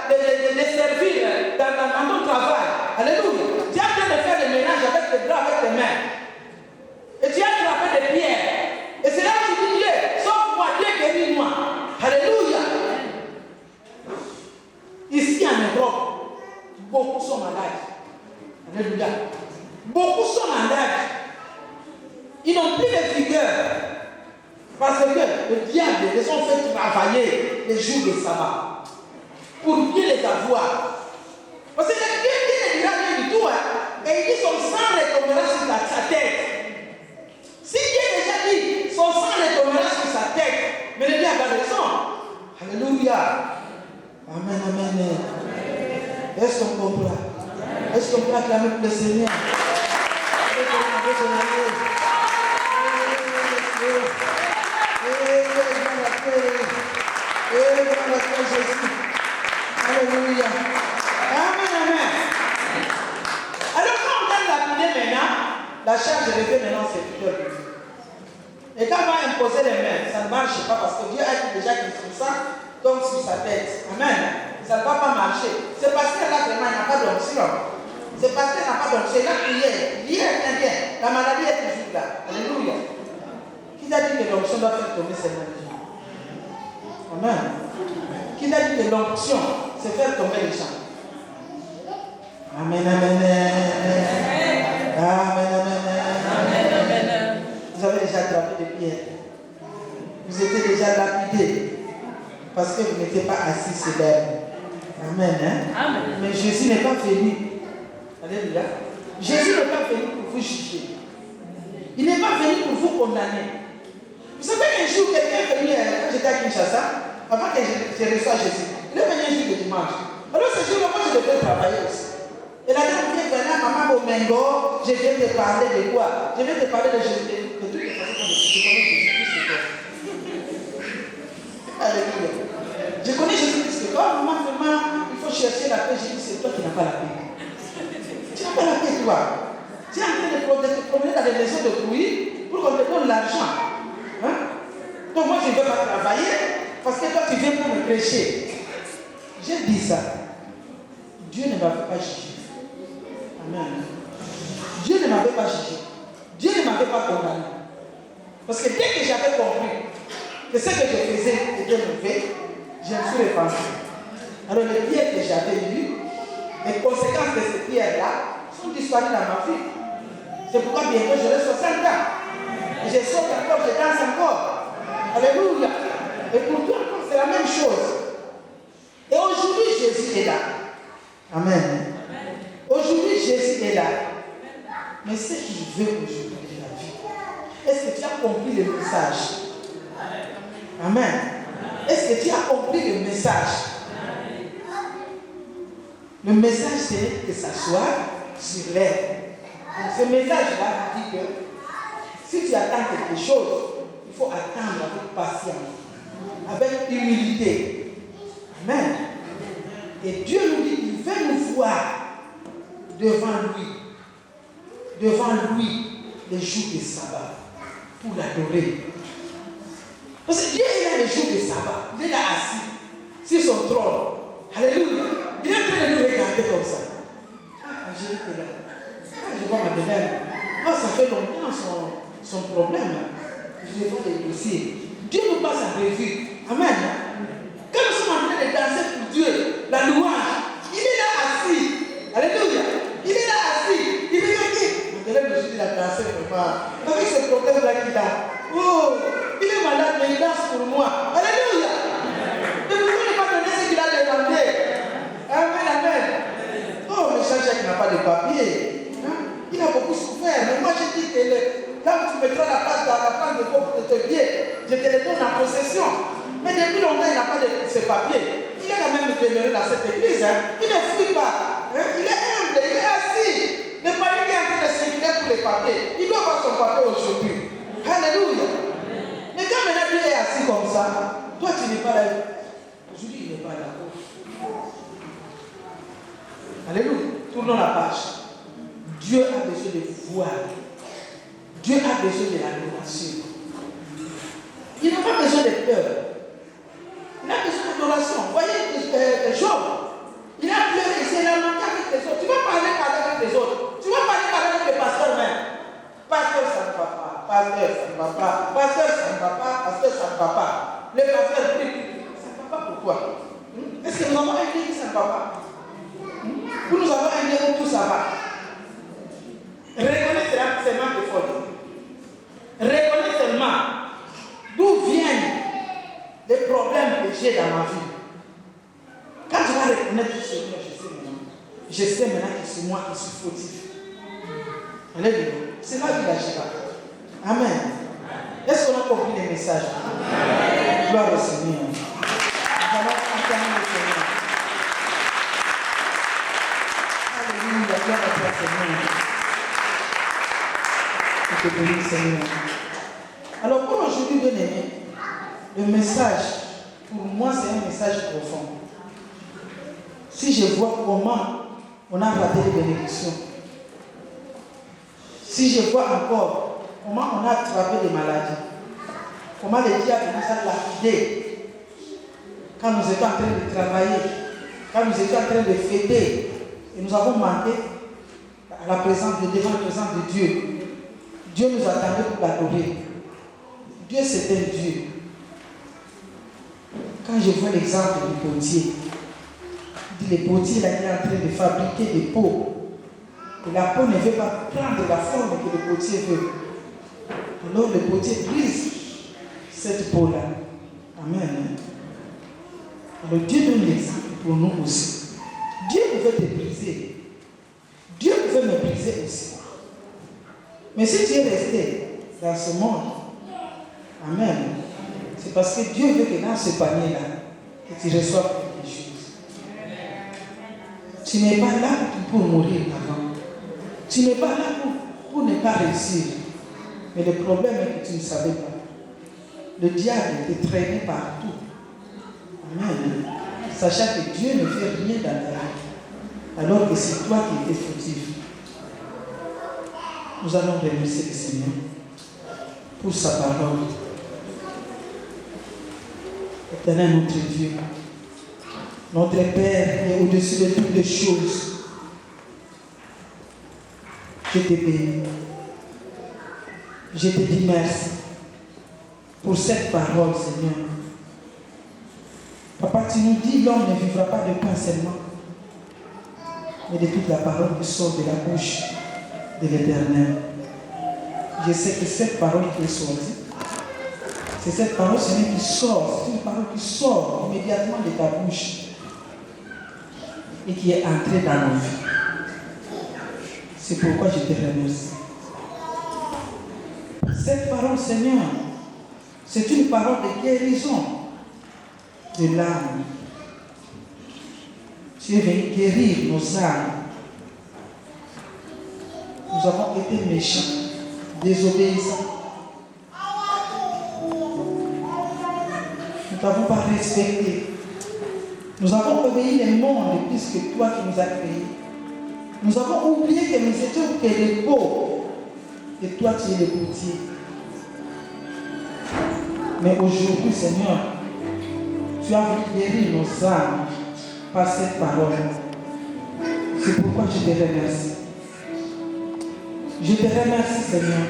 de les servir dans ton travail. Alléluia. Tu es en train de faire le ménage avec tes bras, avec tes mains. Et tu as attrapé des pierres. Et c'est là que tu dis Dieu, sauve-moi, Dieu guéris-moi. Alléluia. Ici en Europe, beaucoup sont malades. Alléluia. Beaucoup sont malades. Ils n'ont plus de vigueur. Parce que le diable les ont fait travailler les jours de sabbat. Pour bien les avoir. Parce que Dieu ne dira rien du tout. Et il dit son sang retombera sur sa tête. Si Dieu déjà dit son sang retombera sur sa tête, mais le diable a raison. Alléluia. Amen, amen. Est-ce qu'on comprend? Est-ce qu'on peut acclamer pour le Seigneur? Alléluia. Amen, amen. Alors quand on donne la prière maintenant, la charge revient maintenant c'est plutôt plus. Et quand on va imposer les mains, ça ne marche pas parce que Dieu a dit déjà qu'il faut ça tombe sur sa tête. Amen. Ça ne va pas marcher. C'est parce que là vraiment il n'y a pas d'onction. C'est parce qu'il n'y a pas d'onction. Il a prié. Bien. La maladie est toujours là. Alléluia. Qui t'a dit que l'onction doit faire tomber ces maladies? Amen. Qui t'a dit que l'onction, c'est faire tomber les gens? Amen, amen. Amen, amen. Vous avez déjà attrapé des pierres. Vous étiez déjà lapidés. Parce que vous n'étiez pas assis sur l'herbe. Amen, hein? Amen. Mais Jésus n'est pas venu. Alléluia. Jésus n'est pas venu pour vous juger. Il n'est pas venu pour vous condamner. Vous savez qu'un jour, quelqu'un est venu, quand j'étais à Kinshasa, avant que je reçois Jésus, il est venu un jour de dimanche. Alors ce jour-là, moi je devais travailler aussi. Et la dame vient venir, maman Bomengo, je viens te parler de quoi? Je viens te parler de Jésus. De toutes les façons, je connais Jésus-Christ que toi. Alléluia. Je connais Jésus-Christ que toi. Maman, vraiment, il faut chercher la paix. J'ai dit, c'est toi qui n'as pas la paix. Tu n'as pas la paix, toi. Tu es en train de te promener dans les maisons de bruit pour qu'on te donne l'argent. Hein? Donc moi, je ne veux pas travailler parce que toi, tu viens pour me prêcher. J'ai dit ça. Dieu ne m'avait pas jugé. Amen. Dieu ne m'avait pas jugé. Dieu ne m'avait pas condamné. Parce que dès que j'avais compris que ce que je faisais était mauvais, je me suis repenti. Alors les pierres que j'avais eues, les conséquences de ces pierres-là sont disparues dans ma vie. C'est pourquoi bientôt j'aurai 60 ans. Et je saute encore, je danse encore. Alléluia. Et pour toi, c'est la même chose. Et aujourd'hui, Jésus est là. Amen. Aujourd'hui, Jésus est là. Mais ce qu'il veut aujourd'hui de la vie, est-ce que tu as compris le message? Amen. Est-ce que tu as compris le message? Le message, c'est que ça soit sur l'herbe. Ce message-là dit que si tu attends quelque chose, il faut attendre avec patience, avec humilité. Amen. Et Dieu nous dit qu'il veut nous voir devant lui, les jours de sabbat, pour l'adorer. Parce que Dieu, il a les jours de sabbat. Il est là assis sur son trône. Alléluia. Il est en train de nous regarder comme ça. J'ai été là. Je vois ma belle. Moi, ça fait longtemps son problème. Je vois les dossiers. Dieu nous passe à revue. Amen. Quand nous sommes en train de danser pour Dieu, la louange, il est là assis. Alléluia. Il est là assis. Il est là assis. Je dis la danser vraiment. Avec ce problème-là qu'il a. Oh, il est malade, mais il danse pour moi. Alléluia. Ne pouvez pas donner ce qu'il a demandé. Amen, amen. Oh, le Jean-Jacques n'a pas de papier. Hein? Il a beaucoup souffert. Mais moi, je dis que là où tu mettras la place dans la place de tes pieds, je te les donne en possession. Mais depuis longtemps, il n'a pas de ses papiers. Il est quand même demeuré dans cette église. Hein? Il ne fuit pas. Hein? Il est humble, il est assis. Le pari qui est en train de circuler pour les papiers, il doit avoir son papier aujourd'hui. Alléluia. Mais quand maintenant Dieu est assis comme ça, toi tu n'es pas là. Aujourd'hui, il n'est pas là. Alléluia. Tournons la page. Dieu a besoin de voir. Dieu a besoin de l'adoration. Il n'a pas besoin de peur. Il a besoin d'adoration. Voyez Job. Il a pleuré, il s'est lamenté avec les autres. Tu vas parler avec les autres. Tu vas parler avec le pasteur même. Pasteur, ça ne va pas. Pasteur, ça ne va pas. Pasteur, ça ne va pas. Pasteur, ça ne va pas. Le pasteur prie. Ça ne va pas pourquoi? Est-ce que nous avons un Dieu qui ça ne va pas? Ou nous avons un Dieu où tout ça va? Reconnais seulement de folie. Reconnais seulement d'où viennent les problèmes que j'ai dans ma vie. Quand tu vas reconnaître Seigneur, je sais maintenant que c'est moi qui suis fautif. Alléluia. C'est là qu'il agira. Amen. Est-ce qu'on a compris les messages? Amen. Gloire au Seigneur. Nous allons acclamer le Seigneur. Alléluia. Gloire à toi, Seigneur. Je te bénis, Seigneur. Alors pour aujourd'hui, bien aimé, le message, pour moi, c'est un message profond. Si je vois comment on a raté les bénédictions, si je vois encore comment on a attrapé des maladies, comment le diable nous a lapidés quand nous étions en train de travailler, quand nous étions en train de fêter, et nous avons manqué à la présence devant la présence de Dieu. Dieu nous attendait pour l'adorer. Dieu, c'est un Dieu. Quand je vois l'exemple du potier, le potier là, il est en train de fabriquer des pots. Et la peau ne veut pas prendre la forme que le potier veut. Alors le potier brise cette peau-là. Amen. Alors Dieu donne l'exemple pour nous aussi. Dieu pouvait te briser. Dieu pouvait me briser aussi. Mais si tu es resté dans ce monde, amen, c'est parce que Dieu veut que dans ce panier-là, que tu reçoives quelque chose. Tu n'es pas là pour mourir avant. Tu n'es pas là pour ne pas réussir. Mais le problème est que tu ne savais pas. Le diable te traînait partout. Amen. Sachant que Dieu ne fait rien dans ta vie. Alors que c'est toi qui étais fautif. Nous allons remercier le Seigneur pour sa parole. Éternel notre Dieu, notre Père est au-dessus de toutes les choses. Je te bénis. Je te dis merci pour cette parole, Seigneur. Papa, tu nous dis l'homme ne vivra pas de pain seulement, mais de toute la parole qui sort de la bouche de l'Éternel. Je sais que cette parole qui est sortie, c'est cette parole, Seigneur, qui sort. C'est une parole qui sort immédiatement de ta bouche et qui est entrée dans nos vies. C'est pourquoi je te remercie. Cette parole, Seigneur, c'est une parole de guérison de l'âme. Tu es venu guérir nos âmes. Nous avons été méchants, désobéissants. Nous n'avons pas respecté. Nous avons obéi le monde plus que toi qui nous as créés. Nous avons oublié que nous étions que les pauvres et toi tu es le boutier. Mais aujourd'hui, Seigneur, tu as voulu guérir nos âmes par cette parole. C'est pourquoi je te remercie. Je te remercie, Seigneur.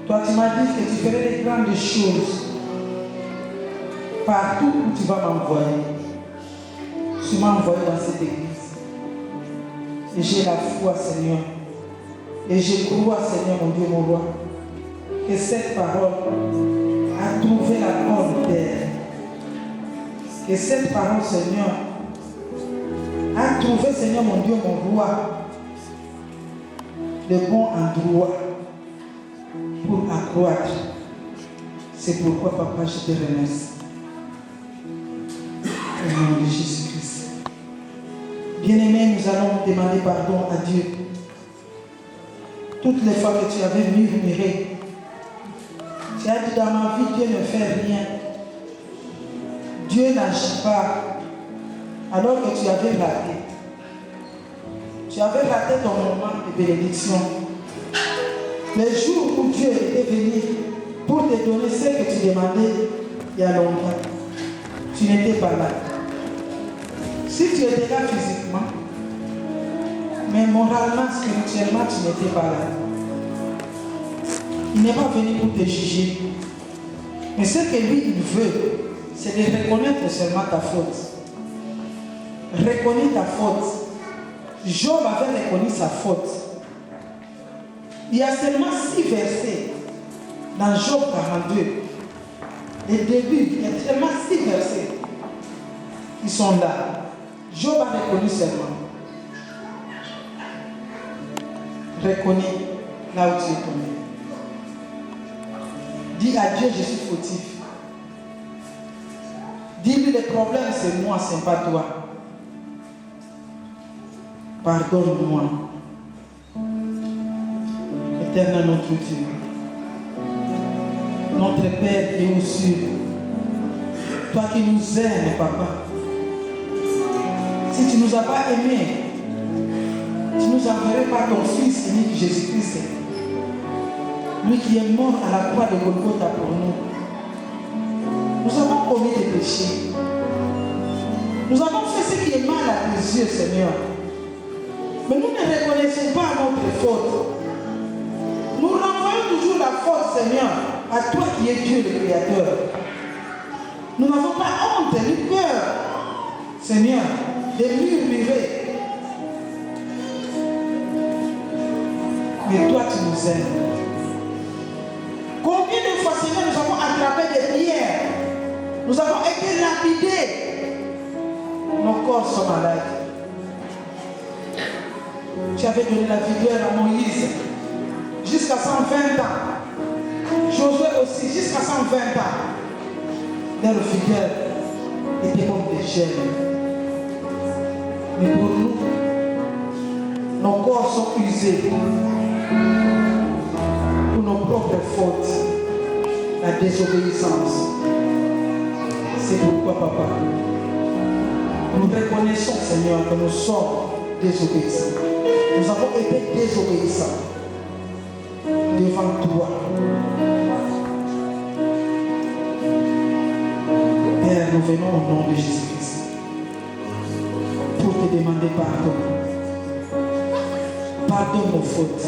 Toi, tu m'as dit que tu ferais les grandes choses partout où tu vas m'envoyer. Tu m'as envoyé dans cette église. Et j'ai la foi, Seigneur. Et je crois, Seigneur, mon Dieu, mon roi, que cette parole a trouvé la bonne terre. Que cette parole, Seigneur, a trouvé, Seigneur, mon Dieu, mon roi, le bon endroit pour accroître. C'est pourquoi, Papa, je te remercie. Au nom de Jésus-Christ. Bien-aimés, nous allons demander pardon à Dieu. Toutes les fois que tu avais murmuré, tu as dit dans ma vie, Dieu ne fait rien. Dieu n'agit pas. Alors que tu avais raté. Tu avais raté ton moment de bénédiction. Le jour où Dieu était venu pour te donner ce que tu demandais il y a longtemps, tu n'étais pas là. Si tu étais là physiquement, mais moralement, spirituellement, tu n'étais pas là. Il n'est pas venu pour te juger. Mais ce que lui, il veut, c'est de reconnaître seulement ta faute. Reconnais ta faute. Job avait reconnu sa faute. Il y a seulement 6 versets dans Job 42. Les débuts, il y a seulement 6 versets qui sont là. Job a reconnu seulement. Reconnais là où tu es tombé. Dis à Dieu, je suis fautif. Dis-lui, le problème c'est moi, c'est pas toi. Pardonne-moi. Éternel notre Dieu, notre Père qui est aux cieux, toi qui nous aimes, Papa, si tu ne nous as pas aimés, tu nous enverrais par ton Fils unique Jésus-Christ, lui qui est mort à la croix de Golgotha pour nous. Nous avons commis des péchés. Nous avons fait ce qui est mal à tes yeux, Seigneur. Mais nous ne reconnaissons pas notre faute. Nous renvoyons toujours la faute, Seigneur, à toi qui es Dieu le Créateur. Nous n'avons pas honte ni peur, Seigneur, de murmurer. Mais toi, tu nous aimes. Combien de fois, Seigneur, nous avons attrapé des pierres, nous avons été lapidés, nos corps sont malades. Tu avais donné la vigueur à Moïse jusqu'à 120 ans. Josué aussi, jusqu'à 120 ans. Leur vigueur était comme des gènes. Mais pour nous, nos corps sont usés pour nos propres fautes, la désobéissance. C'est pourquoi, Papa, nous reconnaissons, Seigneur, que nous sommes désobéissants. Nous avons été désobéissants devant toi. Père, nous venons au nom de Jésus-Christ pour te demander pardon. Pardonne nos fautes.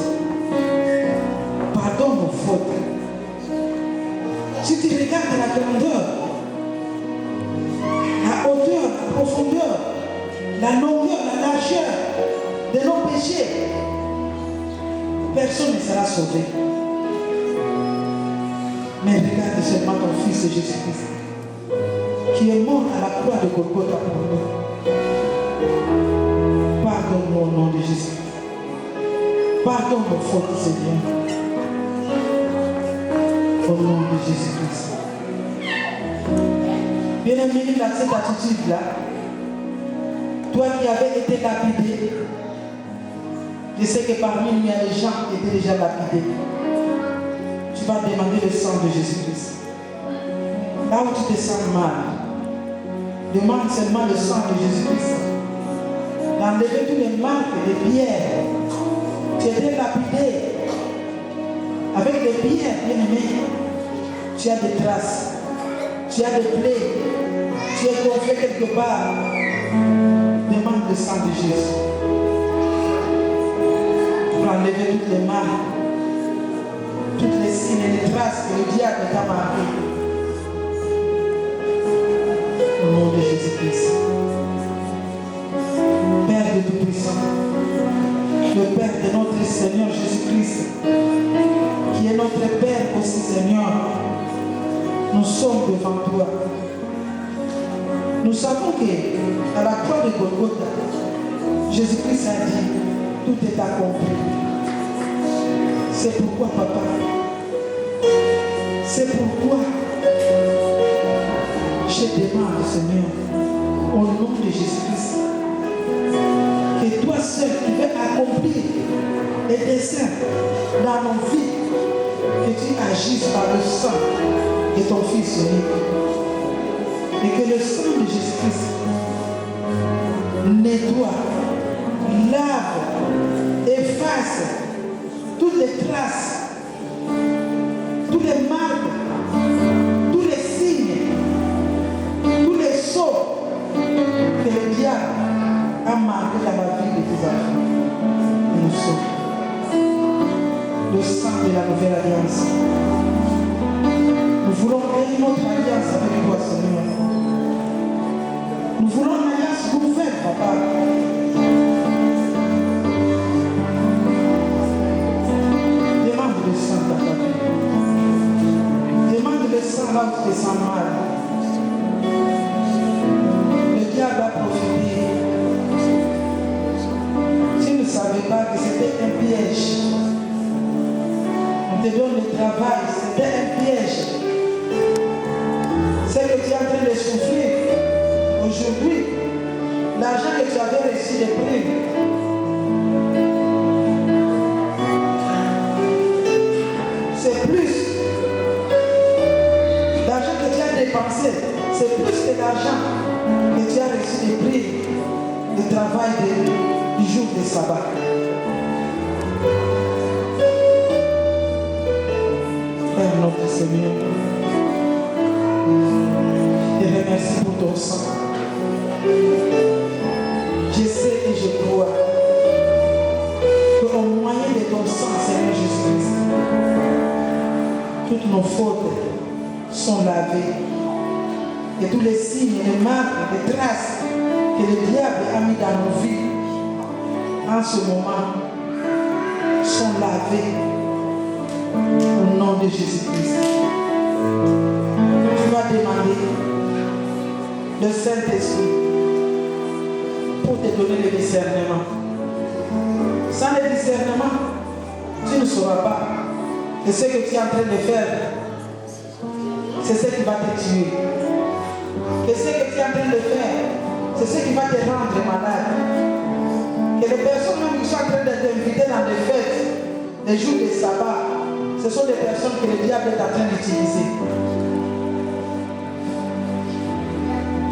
Pardonne nos fautes. Si tu regardes la grandeur, la hauteur, la profondeur, la longueur, la largeur de nos péchés, personne ne sera sauvé. Mais regarde seulement ton Fils Jésus-Christ, qui est mort à la croix de Golgotha pour nous. Pardonne-nous au nom de Jésus. Pardonne nos fautes, Seigneur. Au nom de Jésus-Christ. Bien-aimé, dans cette attitude-là, toi qui avais été lapidé, je sais que parmi nous, il y a des gens qui étaient déjà lapidés. Tu vas demander le sang de Jésus-Christ. Là où tu te sens mal, demande seulement le sang de Jésus-Christ. Là enlevé tous les marques de pierre. Tu étais lapidé avec des pierres, bien aimé. Tu as des traces, tu as des plaies, tu es gonflé quelque part. Demande le sang de Jésus pour enlever toutes les marques, toutes les signes et les traces que le diable t'a marquées. Au nom de Jésus-Christ. Père de Tout-Puissant, le Père de notre Seigneur Jésus-Christ, qui est notre Père aussi, Seigneur, nous sommes devant toi. Nous savons qu'à la croix de Golgotha, Jésus-Christ a dit, tout est accompli. C'est pourquoi, Papa, c'est pourquoi je demande, Seigneur, au nom de Jésus-Christ, que toi seul qui veux accomplir les desseins dans nos vies, que tu agisses par le sang de ton Fils unique. Et que le sang de Jésus-Christ nettoie, lave, efface toutes les traces, toutes les marques, tous les signes, tous les sceaux que le diable a marqué dans la vie de tes enfants. Et nous sommes le sang de la nouvelle alliance. Nous voulons créer notre alliance avec toi, Seigneur. Nous voulons une alliance nouvelle, Papa. Demande le sang dans ta vie. Demande le sang là où tu te sens mal. Le diable a profité. Tu ne savais pas que c'était un piège. On te donne le travail, c'était un piège. C'est que tu es en train de souffrir aujourd'hui. L'argent que tu avais reçu des primes, c'est plus. L'argent que tu as dépensé, c'est plus que l'argent que tu as reçu des primes de travail du jour de sabbat. Père notre Seigneur, je te remercie pour ton sang. Je sais et je crois qu'au moyen de ton sang, Seigneur Jésus-Christ, toutes nos fautes sont lavées et tous les signes, les marques, les traces que le diable a mis dans nos vies en ce moment sont lavées au nom de Jésus-Christ. Tu vas demander le Saint-Esprit pour te donner le discernement. Sans le discernement, tu ne sauras pas que ce que tu es en train de faire, c'est ce qui va te tuer. Que ce que tu es en train de faire, c'est ce qui va te rendre malade. Que les personnes même qui sont en train de t'inviter dans des fêtes, des jours de sabbat, ce sont des personnes que le diable est en train d'utiliser.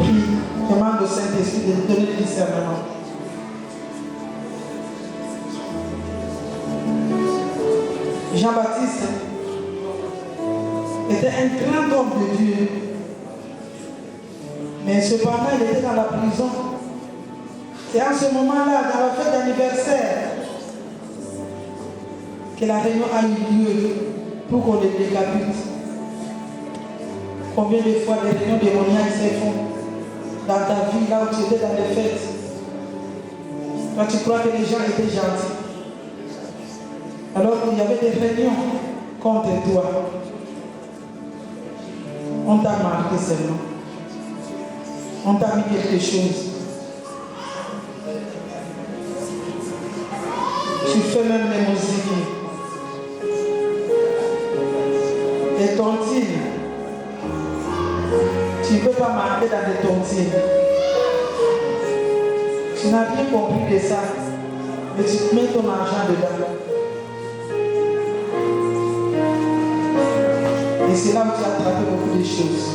Puis, demande au Saint-Esprit de te donner le discernement. Jean-Baptiste était un grand homme de Dieu. Mais cependant, il était dans la prison. C'est en ce moment-là, dans la fête d'anniversaire, que la réunion a eu lieu pour qu'on le décapite. Combien de fois les réunions démoniaques se font dans ta vie, là où tu étais dans les fêtes, quand tu crois que les gens étaient gentils, alors qu'il y avait des réunions contre toi. On t'a marqué seulement. On t'a mis quelque chose. Tu fais même les musiques. Les tontines. Tu ne peux pas marquer dans des tontines. Tu n'as rien compris de ça. Mais tu mets ton argent dedans. Et c'est là où tu as attrapé beaucoup de choses.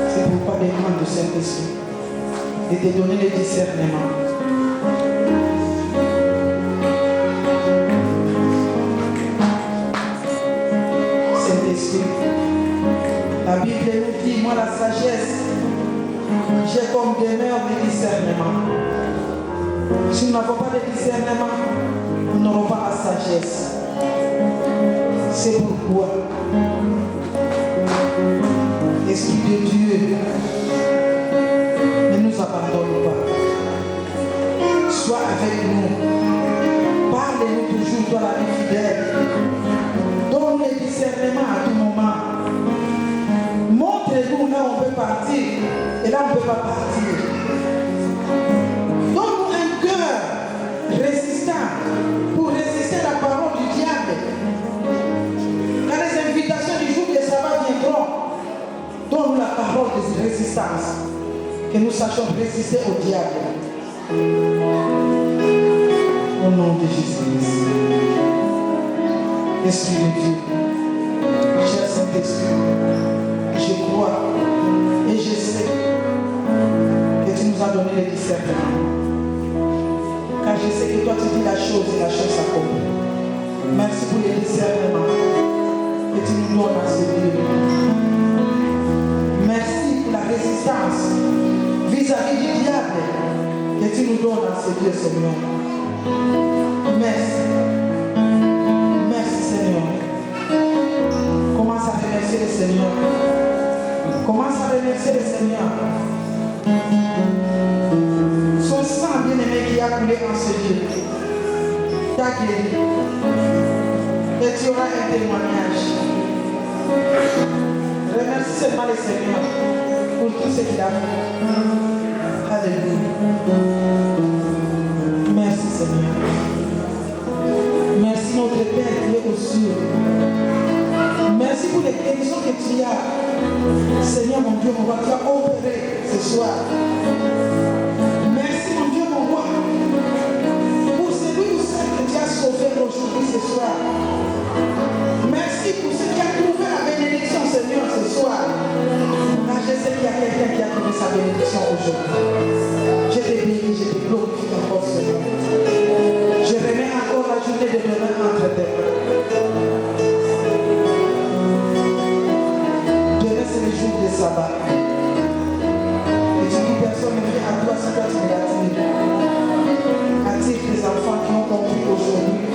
C'est pourquoi demande le Saint-Esprit. et te donner le discernement. Saint-Esprit, la Bible nous dit, moi la sagesse, j'ai comme demeure le discernement. Si nous n'avons pas de discernement, nous n'aurons pas la sagesse. C'est pourquoi, Esprit de Dieu, ne nous abandonne pas. Sois avec nous. Parle-nous toujours, toi la vie fidèle. Donne le discernement à tout moment. Montre-nous là où on peut partir et là où on ne peut pas partir. Donne-nous un cœur résistant pour résister à la parole du diable. Quand les invitations du jour de sabbat viendront, donne-nous la parole de résistance, que nous sachions résister au diable. Au nom de Jésus-Christ. Esprit de Dieu, cher Saint-Esprit, je crois et je sais que tu nous as donné le discernement. Car je sais que toi tu dis la chose et la chose s'accomplit. Merci pour le discernement que tu nous donnes à ce lieu. Merci pour la résistance vis-à-vis du diable que tu nous donnes à ce lieu, Seigneur. Merci. Merci, Seigneur. Commence à remercier le Seigneur. Commence à remercier le Seigneur. Son sang bien-aimé qui a coulé en ce lieu t'a guéri. Et tu auras un témoignage. Remercie seulement le Seigneur pour tout ce qu'il a fait. Alléluia. Merci, Seigneur. Merci, notre Père qui est aux cieux. Merci pour les guérisons que tu as. Seigneur, mon Dieu, mon roi, tu as opéré ce soir. Merci, mon Dieu, mon roi, pour celui ou celle que tu as sauvé aujourd'hui ce soir. Merci pour ceux qui ont trouvé la bénédiction, Seigneur, ce soir. Car je sais qu'il y a quelqu'un qui a trouvé sa bénédiction aujourd'hui. Je te bénis, je te glorifie encore, Seigneur. Je remets encore la journée de demain entre tes mains. Demain, c'est le jour du sabbat. Et tu dis, personne ne vient à toi si toi tu me l'attires. Attire tes enfants qui ont compris aujourd'hui.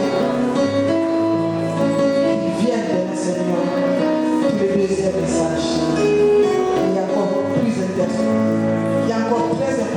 Ils viennent demain, Seigneur, pour le deuxième message. Il y a encore plus intéressant. Il y a encore très important.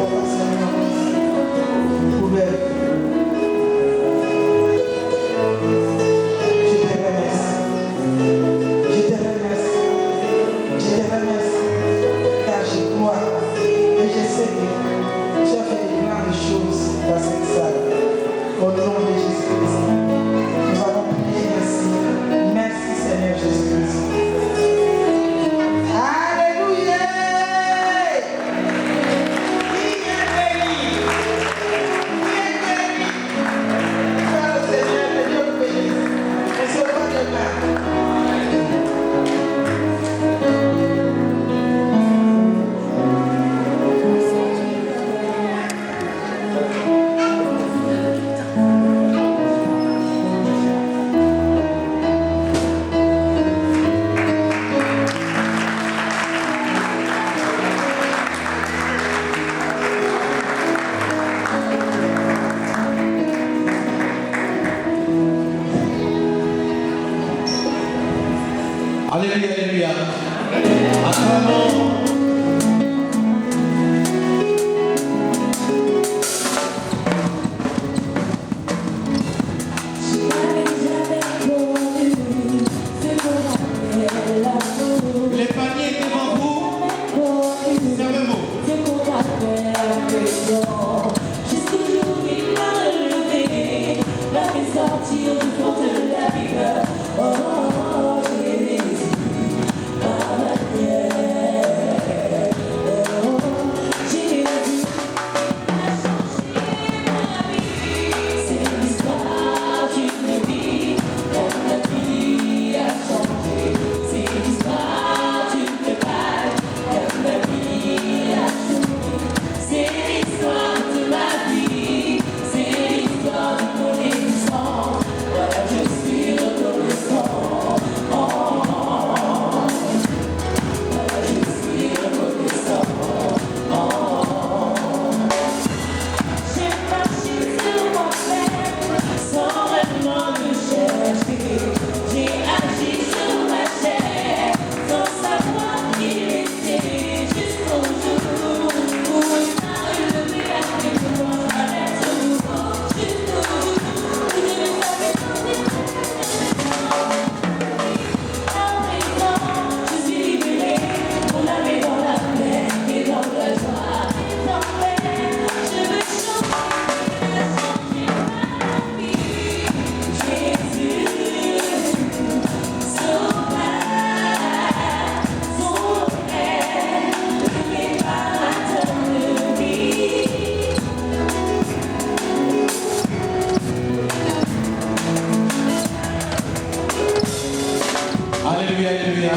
Alléluia, alléluia.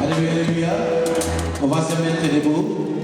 Alléluia, alléluia. On va se mettre debout.